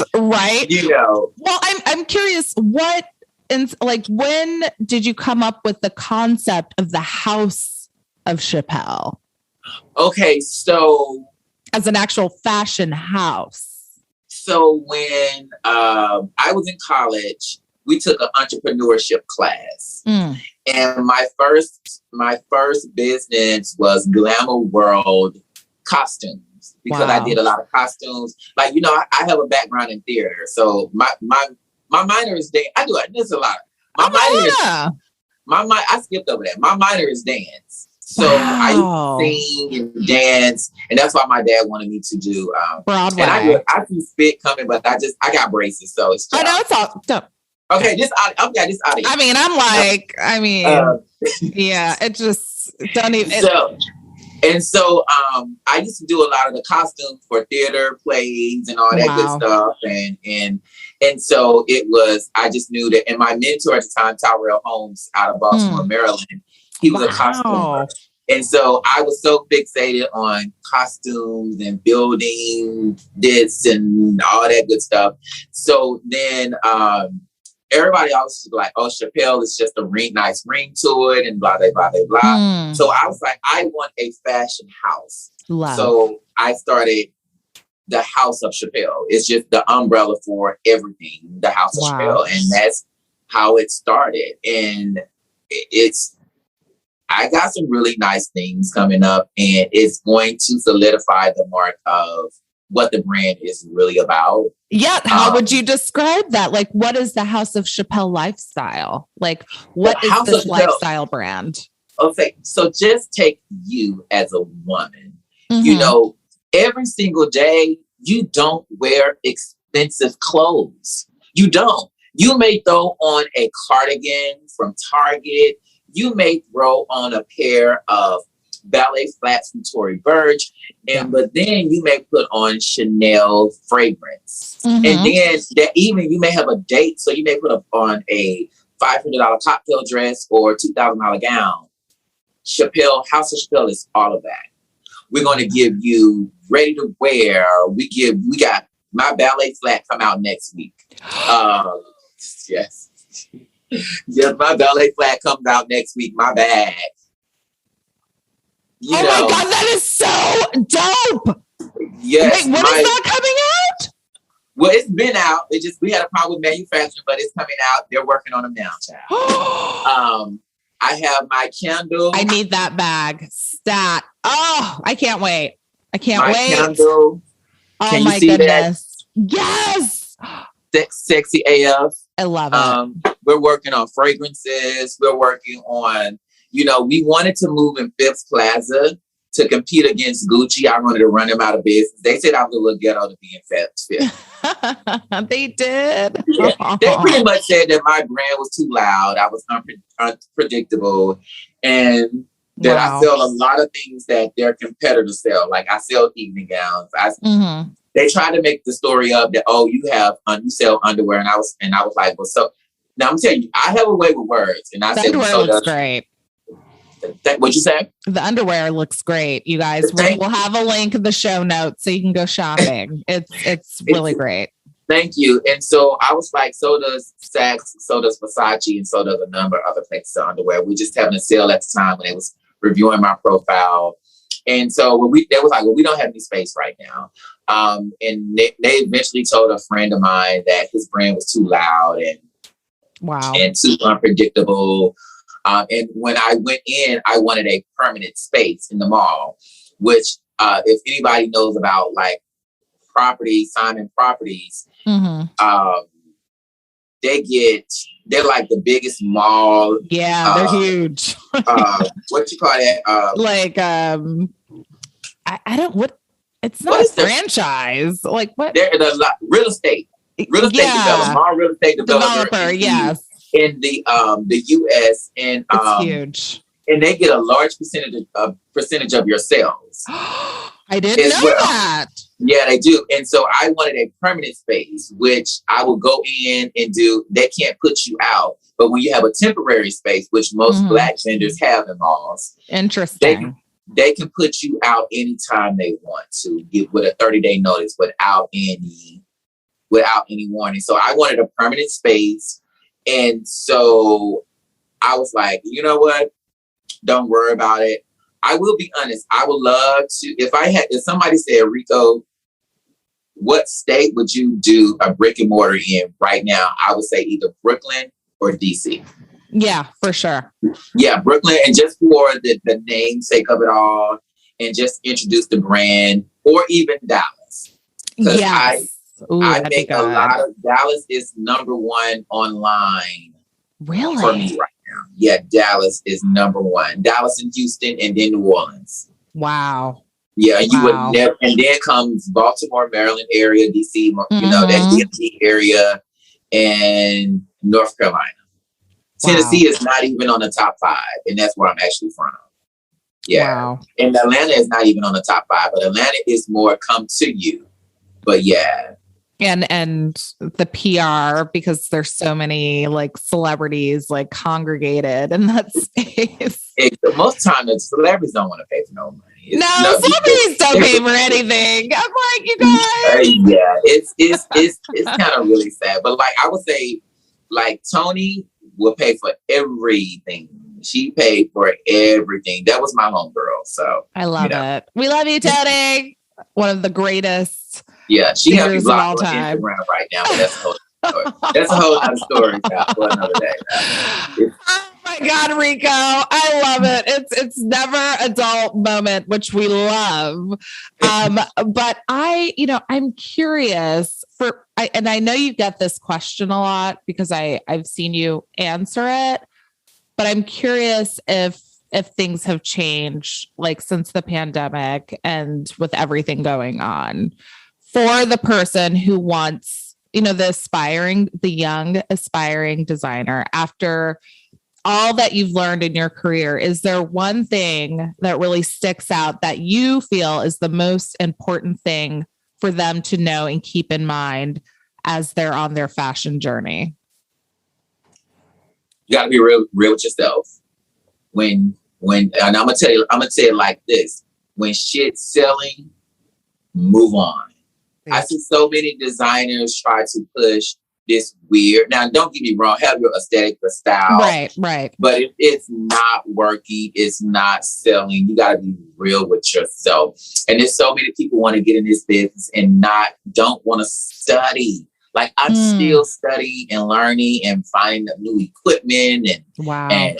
You know. Well, I'm curious, when did you come up with the concept of the House of Chapple? Okay, so as an actual fashion house. So when I was in college, we took an entrepreneurship class, and my first business was Glamour World Costumes, because I did a lot of costumes. Like, you know, I have a background in theater, so my minor is dance. I do it. There's a lot. I skipped over that. My minor is dance. So I used to sing and dance, and that's why my dad wanted me to do Broadway. And I see spit coming, but I got braces, so it's. I know it's all. Don't. Okay, I've got this audio. I mean, yeah, it just don't even. So I used to do a lot of the costumes for theater plays and all that good stuff, and so it was. I just knew that, and my mentor at the time, Tyrell Holmes, out of Baltimore, Maryland, he was a costumer. And so I was so fixated on costumes and building this and all that good stuff. So then everybody else was like, oh, Chappelle is just a nice ring to it and blah, blah, blah, blah, blah. So I was like, I want a fashion house. Love. So I started the House of Chappelle. It's just the umbrella for everything, the House of Chappelle. And that's how it started. And I got some really nice things coming up, and it's going to solidify the mark of what the brand is really about. Yeah. How would you describe that? Like, what is the House of Chappelle lifestyle? Like, what is this lifestyle brand? Okay. So just take you as a woman. You know, every single day, you don't wear expensive clothes. You don't. You may throw on a cardigan from Target. You may throw on a pair of ballet flats from Tory Burch. But then you may put on Chanel fragrance. And then that even you may have a date. So you may put on a $500 cocktail dress or $2,000 gown. House of Chappelle is all of that. We're going to give you ready to wear. We got my ballet flat come out next week. Yes. Yes, my ballet flat comes out next week. My bag. My God, that is so dope. Yes. Wait, when is that coming out? Well, it's been out. We had a problem with manufacturing, but it's coming out. They're working on them now, child. I have my candle. I need that bag. Stat. Oh, I can't wait. I can't wait. Candle. Oh, can my you see goodness. That? Yes. Sexy AF. I love it. We're working on fragrances. We're working on, we wanted to move in Fifth Plaza to compete against Gucci. I wanted to run them out of business. They said I was a little ghetto to be in Fifth. They did. Yeah, they pretty much said that my brand was too loud. I was unpredictable. And that I sell a lot of things that their competitors sell. Like I sell evening gowns. They tried to make the story up that, you sell underwear. And I was like, well, so now I'm telling you, I have a way with words. And I said, underwear looks great. What'd you say? The underwear looks great, you guys. We'll have a link in the show notes so you can go shopping. It's really great. Thank you. And so I was like, so does Saks, so does Versace, and so does a number of other places of underwear. We just having a sale at the time when they was reviewing my profile. And so they was like, well, we don't have any space right now. And they eventually told a friend of mine that his brand was too loud and too unpredictable. And when I went in, I wanted a permanent space in the mall, which if anybody knows about like Simon Properties, they're like the biggest mall. Yeah, they're huge. What you call that? It's not a franchise. Like what? They're the real estate developer, mall real estate developer. Yes. In the US, and it's huge. And they get a large percentage of your sales. I didn't know that. Yeah, they do. And so I wanted a permanent space, which I will go in and do. They can't put you out. But when you have a temporary space, which most Black vendors have in malls, interesting. They can put you out anytime they want to, give with a 30-day notice without any warning. So I wanted a permanent space. And so I was like, you know what? Don't worry about it. I will be honest. I would love to, if somebody said, Reco, what state would you do a brick and mortar in right now? I would say either Brooklyn or DC. Yeah, for sure. Yeah, Brooklyn. And just for the namesake of it all and just introduce the brand, or even Dallas. Yes. I think a lot of Dallas is number one online. Really? For me right now. Yeah, Dallas is number one. Dallas and Houston, and then New Orleans. Wow. Yeah, you would never. And then comes Baltimore, Maryland area, DC, that DMV area, and North Carolina. Tennessee is not even on the top 5, and that's where I'm actually from. Yeah. Wow. And Atlanta is not even on the top 5, but Atlanta is more come to you. But yeah. and the PR, because there's so many like celebrities like congregated in that space. Most time the celebrities don't want to pay for no money. Celebrities don't pay for anything. I'm like, you guys. Yeah, it's kind of really sad. But like I would say, like Toni will pay for everything. She paid for everything. That was my homegirl. So I love it. We love you, Toni. One of the greatest. Yeah, she has me of all blocked on time. Instagram right now. But that's a whole story. That's a whole other story for another day. Oh my God, Reco. I love it. It's never a dull moment, which we love. But I'm curious and I know you get this question a lot because I've seen you answer it, but I'm curious if things have changed like since the pandemic and with everything going on for the person who wants, the young aspiring designer. After all that you've learned in your career, is there one thing that really sticks out that you feel is the most important thing for them to know and keep in mind as they're on their fashion journey? You gotta be real with yourself. And I'm gonna tell you it like this: when shit's selling, move on. I see so many designers try to push this weird. Now, don't get me wrong, have your aesthetic, your style. Right. But if it's not working, it's not selling, you gotta be real with yourself. And there's so many people want to get in this business and don't want to study. Like I'm still studying and learning and finding new equipment and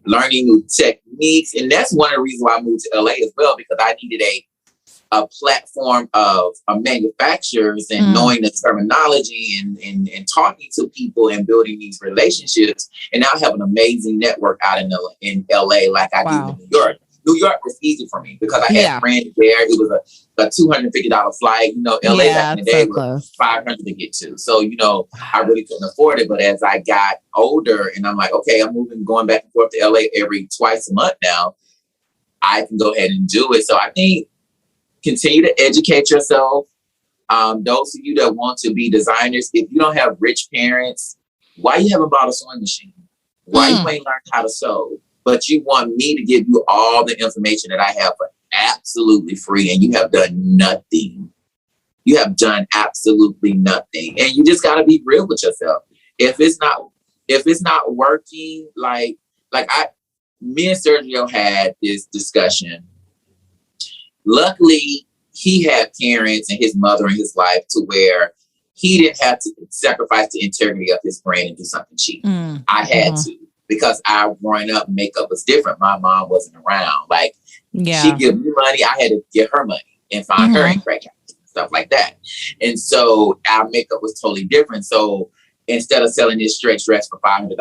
learning new techniques. And that's one of the reasons why I moved to LA as well, because I needed a platform of manufacturers and knowing the terminology and talking to people and building these relationships. And now I have an amazing network out in LA like I do in New York. New York was easy for me because I had friends there. It was a $250 flight. LA back in the day was $500 to get to. So, I really couldn't afford it. But as I got older and I'm like, okay, I'm going back and forth to LA twice a month now, I can go ahead and do it. So I think continue to educate yourself. Those of you that want to be designers, if you don't have rich parents, why you haven't bought a sewing machine? Why you ain't learned how to sew? But you want me to give you all the information that I have for absolutely free, and you have done nothing. You have done absolutely nothing, and you just got to be real with yourself. If it's not working, me and Sergio had this discussion. Luckily, he had parents and his mother in his life to where he didn't have to sacrifice the integrity of his brand and do something cheap. I had to. Because growing up, makeup was different. My mom wasn't around. She'd give me money. I had to give her money and find her in crack houses and stuff like that. And so our makeup was totally different. So instead of selling this stretch dress for $500,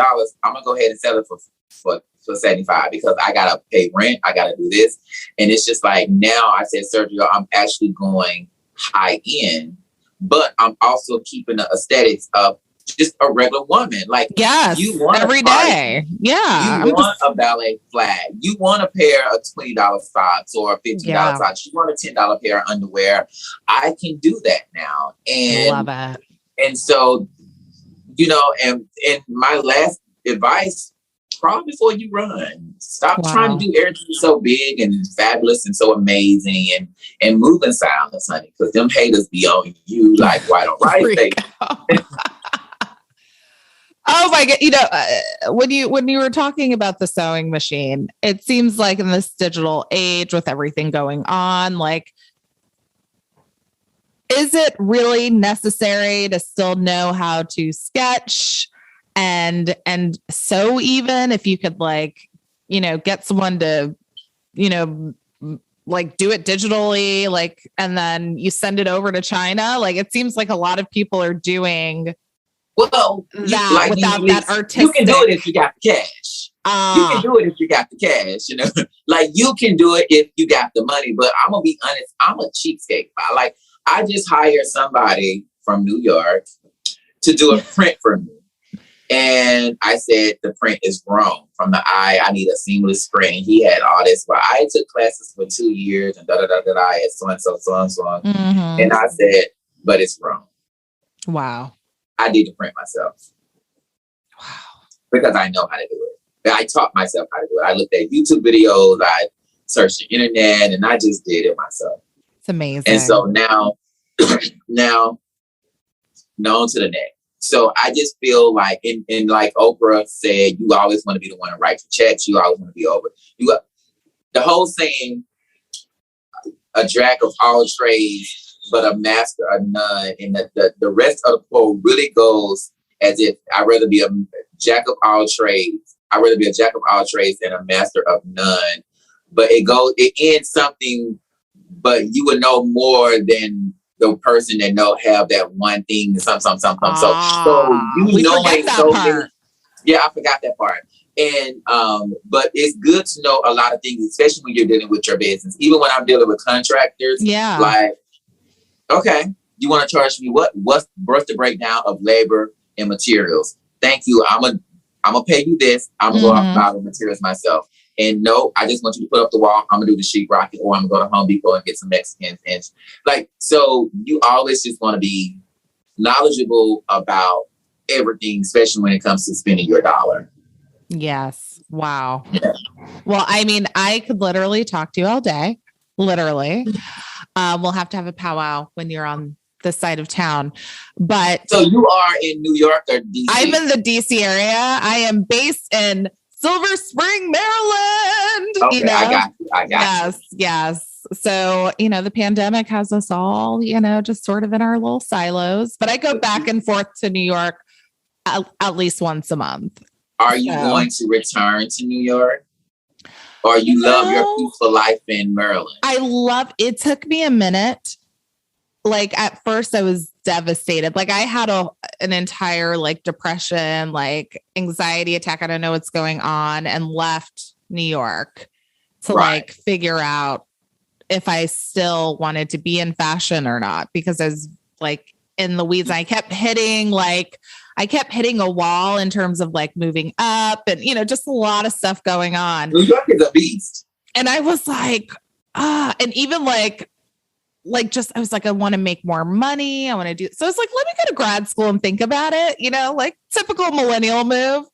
I'm gonna go ahead and sell it for $75 because I gotta pay rent. I gotta do this, and it's just like now. I said, Sergio, I'm actually going high end, but I'm also keeping the aesthetics of just a regular woman. You want every day. Yeah. You want a ballet flag. You want a pair of $20 socks or a $15 socks. You want a $10 pair of underwear. I can do that now. And love it. And so, and my last advice, crawl before you run. Stop trying to do everything so big and fabulous and so amazing and move in silence, honey, because them haters be on you like white on rice. Oh my God. When you were talking about the sewing machine, it seems like in this digital age with everything going on, is it really necessary to still know how to sketch and sew, even if you could get someone to, do it digitally, and then you send it over to China? It seems like a lot of people are doing without that artistic. You can do it if you got the cash. You can do it if you got the cash, you can do it if you got the money. But I'm gonna be honest, I'm a cheapskate. I just hired somebody from New York to do a print for me. And I said, the print is wrong from the eye. I need a seamless screen. He had all this. Well, I took classes for 2 years and I had so and so. And I said, but it's wrong. Wow. I did the print myself. Wow. Because I know how to do it. I taught myself how to do it. I looked at YouTube videos, I searched the internet, and I just did it myself. It's amazing. And so now known to the next. So I just feel like, and like Oprah said, you always want to be the one to write your checks. You always want to be over. The whole saying, a jack of all trades, but a master of none. And the rest of the quote really goes as if I'd rather be a jack of all trades. I'd rather be a jack of all trades than a master of none. But it ends something, but you would know more than the person that have that one thing, something. So you know, like, so many, yeah, I forgot that part. And but it's good to know a lot of things, especially when you're dealing with your business. Even when I'm dealing with contractors, like, okay, you want to charge me what? What's the breakdown of labor and materials? Thank you. I'm gonna pay you this. I'm gonna go out and buy the materials myself. And no, I just want you to put up the wall. I'm gonna do the sheetrock, or I'm gonna go to Home Depot and get some Mexicans. And like, so you always just want to be knowledgeable about everything, especially when it comes to spending your dollar. Yes. Wow. Yeah. Well, I mean, I could literally talk to you all day. Literally. We'll have to have a powwow when you're on this side of town. But so you are in New York or DC? I'm in the DC area. I am based in Silver Spring, Maryland. Okay, you know? I got you. Yes. So, the pandemic has us all, just sort of in our little silos. But I go back and forth to New York at least once a month. Are you going to return to New York? Or you love your peaceful life in Maryland? It took me a minute. Like at first I was devastated. Like I had an entire like depression, like anxiety attack. I don't know what's going on, and left New York to like figure out if I still wanted to be in fashion or not, because I was like in the weeds. I kept hitting a wall in terms of like moving up and, just a lot of stuff going on. New York is a beast. And I was like, and even I was like, I want to make more money. I want to do. So I was like, let me go to grad school and think about it, like typical millennial move.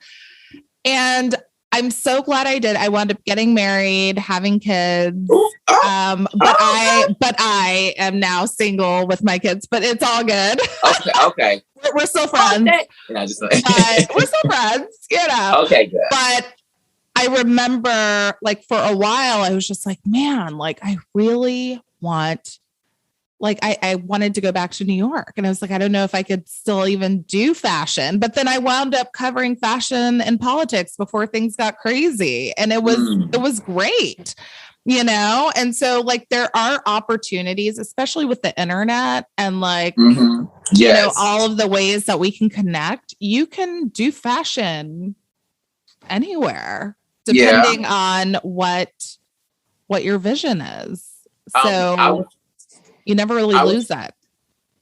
And I'm so glad I did. I wound up getting married, having kids. But I am now single with my kids, but it's all good. Okay. We're still friends. We're still friends, Okay, good. But I remember like for a while, I was just like, man, like I really want, like I wanted to go back to New York. And I was like, I don't know if I could still even do fashion. But then I wound up covering fashion and politics before things got crazy. And it was great, And so like there are opportunities, especially with the internet and like, all of the ways that we can connect. You can do fashion anywhere, depending on what your vision is. So you never really lose that.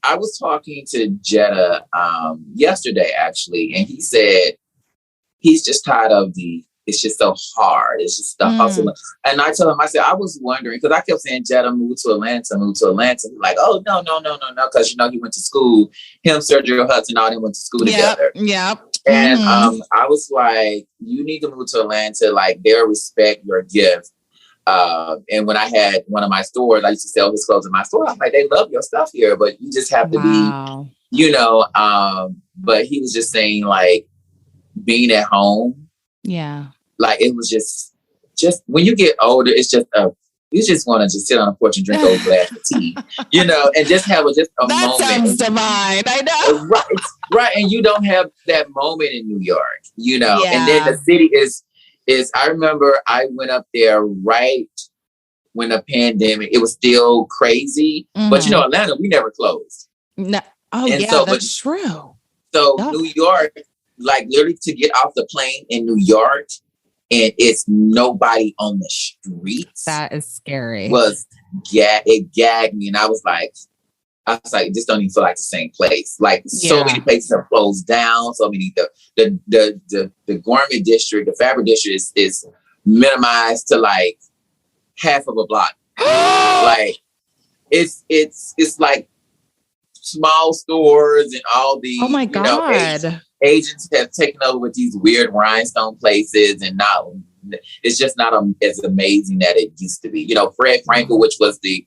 I was talking to Jetta yesterday, actually, and he said he's just tired of it's just so hard. It's just the hustle. And I told him, I said, I was wondering, because I kept saying, Jetta, move to Atlanta. Like, oh, no. Because, he went to school. Him, Sergio Hudson, all them went to school together. Yep. And I was like, you need to move to Atlanta. Like, they'll respect your gift. And when I had one of my stores, I used to sell his clothes in my store. I'm like, they love your stuff here, but you just have to be, but he was just saying like being at home. Yeah. Like it was just when you get older, it's just you just want to just sit on a porch and drink a glass of tea, and just have a moment. That sounds divine. I know. Right. And you don't have that moment in New York, and then the city is I remember I went up there right when the pandemic, it was still crazy, but Atlanta, we never closed. No. Oh, and yeah, that's true. So New York, like literally to get off the plane in New York and it's nobody on the streets. That is scary. It gagged me. And I was like, it just don't even feel like the same place. Like so many places have closed down. So many, the garment district, the fabric district is minimized to like half of a block. Like it's like small stores and all the, oh my God, agents have taken over with these weird rhinestone places, and now it's just not as amazing that it used to be. Fred Frankel, which was the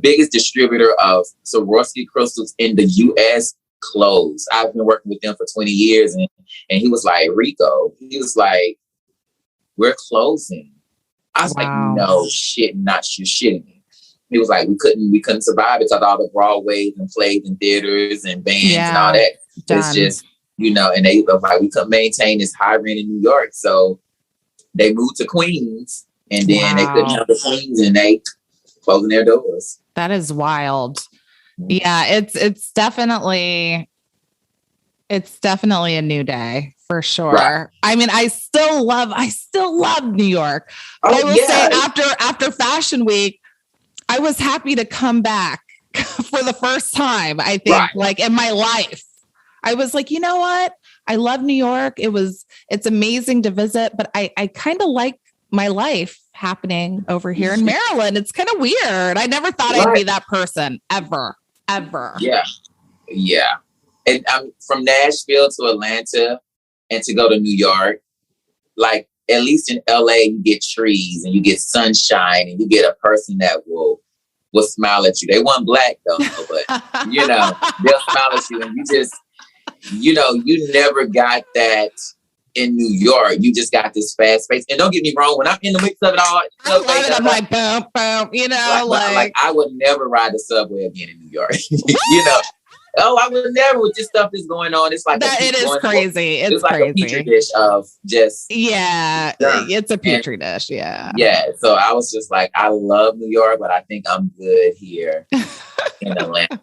biggest distributor of Swarovski crystals in the U.S., closed. I've been working with them for 20 years, and he was like, Reco, he was like, we're closing. I was like, no shit, not you shitting me. He was like, we couldn't survive because all the Broadways and plays and theaters and bands and all that. Done. It's just, and they were like, we couldn't maintain this high rent in New York. So they moved to Queens, and then they couldn't have the Queens, and they closing their doors. That is wild. Yeah, it's definitely a new day for sure. Right. I mean, I still love New York. But I will say after Fashion Week, I was happy to come back for the first time, I think, like in my life. I was like, you know what? I love New York. It's amazing to visit, but I kind of like my life happening over here in Maryland. It's kind of weird. I never thought I'd be that person ever. Yeah. And I'm from Nashville to Atlanta and to go to New York. Like, at least in LA, you get trees and you get sunshine and you get a person that will smile at you. They weren't black though, but they'll smile at you, and you just, you never got that in New York. You just got this fast pace. And don't get me wrong, when I'm in the mix of it all, I'm like, boom, boom, like I would never ride the subway again in New York. I would never, with this stuff that's going on. It's like that. It is crazy. It's like crazy. A petri dish of just it's a petri dish. Yeah. So I was just like, I love New York, but I think I'm good here in Atlanta.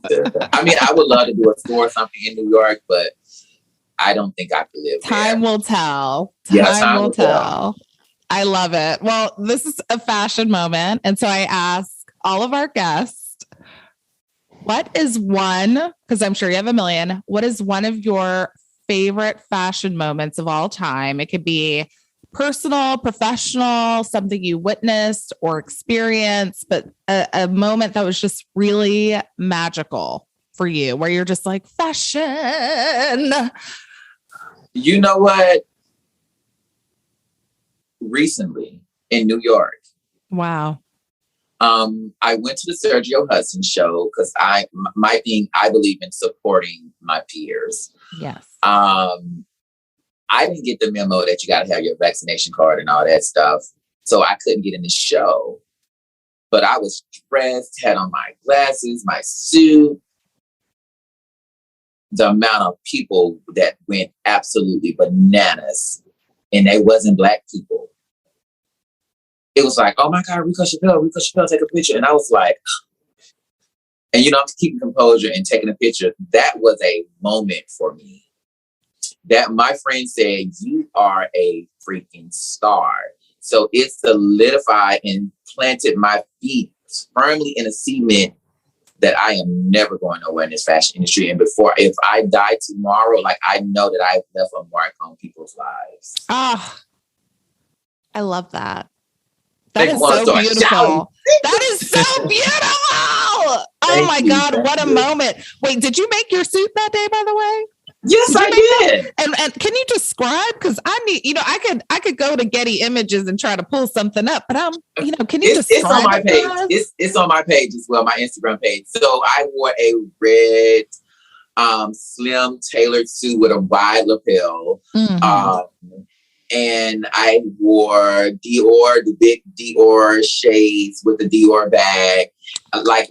I mean, I would love to do a store or something in New York, but I don't think I could live there. Time will tell. Time will tell. I love it. Well, this is a fashion moment, and so I ask all of our guests, what is one, because I'm sure you have a million, what is one of your favorite fashion moments of all time? It could be personal, professional, something you witnessed or experienced, but a moment that was just really magical for you, where you're just like, fashion. You know what? Recently in New York. Wow. I went to the Sergio Hudson show because I believe in supporting my peers. Yes. I didn't get the memo that you got to have your vaccination card and all that stuff. So I couldn't get in the show, but I was dressed, had on my glasses, my suit. The amount of people that went absolutely bananas, and they wasn't black people. It was like, oh my God, Reco Chapple, take a picture. And I was like, and I'm keeping composure and taking a picture. That was a moment for me. That my friend said, you are a freaking star. So it solidified and planted my feet firmly in a cement that I am never going nowhere in this fashion industry. And if I die tomorrow, like, I know that I've left a mark on people's lives. I love that. That is so beautiful. That is so beautiful. Oh my God, what a moment. Wait, did you make your suit that day, by the way? Yes, I did. And can you describe? Because I need, I could go to Getty Images and try to pull something up, but can you describe? It's on my page. It's on my page as well, my Instagram page. So I wore a red, slim tailored suit with a wide lapel. Mm-hmm. And I wore Dior, the big Dior shades with the Dior bag. Like,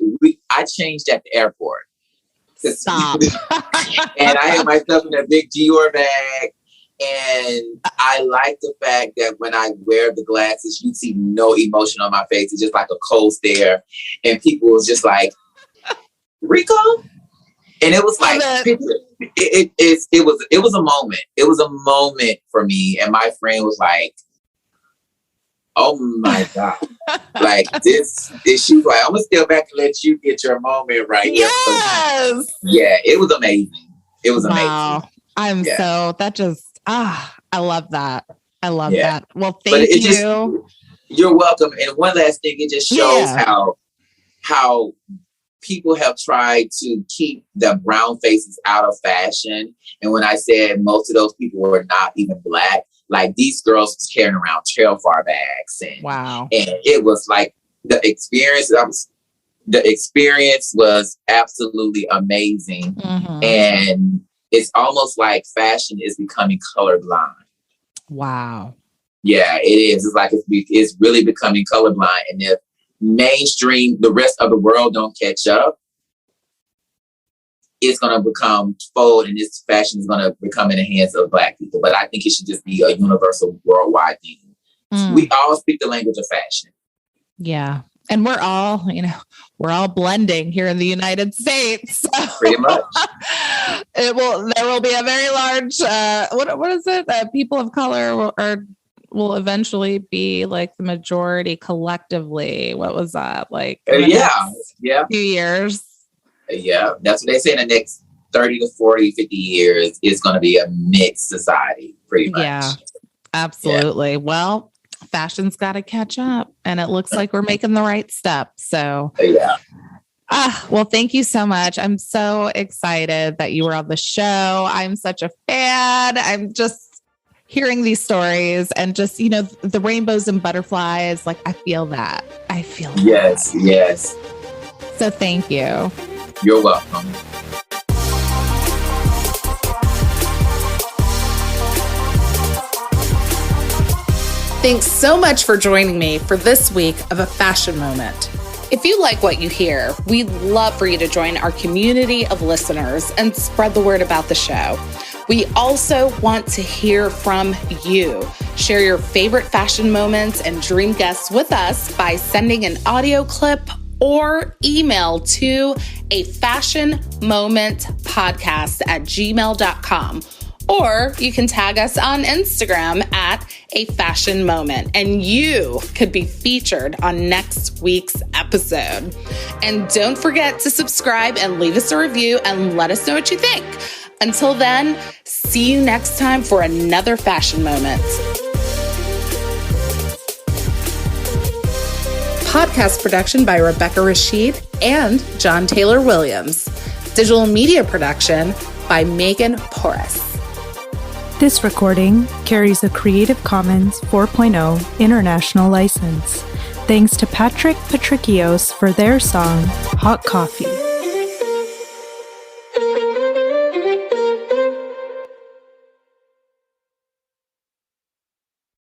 I changed at the airport. Stop. And I had myself in a big Dior bag. And I like the fact that when I wear the glasses, you see no emotion on my face. It's just like a cold stare. And people was just like, Reco? And it was like, it was a moment. It was a moment for me. And my friend was like, oh my God. Like, this, she was like, I'm going to step back and let you get your moment right here. Yes. Yeah, it was amazing. It was amazing. I love that. I love that. Well, thank you. You're welcome. And one last thing, it just shows how people have tried to keep the brown faces out of fashion. And when I said most of those people were not even Black, like these girls was carrying around trail far bags. And, wow. And it was like the experience was absolutely amazing. Mm-hmm. And it's almost like fashion is becoming colorblind. Wow. Yeah, it is. It's like it's really becoming colorblind. And if mainstream, the rest of the world don't catch up, it's going to become fold, and this fashion is going to become in the hands of Black people. But I think it should just be a universal worldwide thing. We all speak the language of fashion. Yeah. And we're all blending here in the United States. So pretty much. There will be a very large, what is it? People of color will eventually be like the majority collectively. What was that? Like, few years. Yeah, that's what they say in the next 30 to 40, 50 years is going to be a mixed society, pretty much. Yeah, absolutely. Yeah. Well, fashion's got to catch up, and it looks like we're making the right step. So, yeah. Well, thank you so much. I'm so excited that you were on the show. I'm such a fan. I'm just hearing these stories and just, the rainbows and butterflies. Like, I feel that. Yes. So thank you. You're welcome. Thanks so much for joining me for this week of A Fashion Moment. If you like what you hear, we'd love for you to join our community of listeners and spread the word about the show. We also want to hear from you. Share your favorite fashion moments and dream guests with us by sending an audio clip or email to afashionmomentpodcast@gmail.com. Or you can tag us on Instagram @afashionmoment, and you could be featured on next week's episode. And don't forget to subscribe and leave us a review and let us know what you think. Until then, see you next time for another fashion moment. Podcast production by Rebecca Rashid and John Taylor Williams. Digital media production by Megan Porras. This recording carries a Creative Commons 4.0 international license. Thanks to Patrick Patricios for their song, Hot Coffee.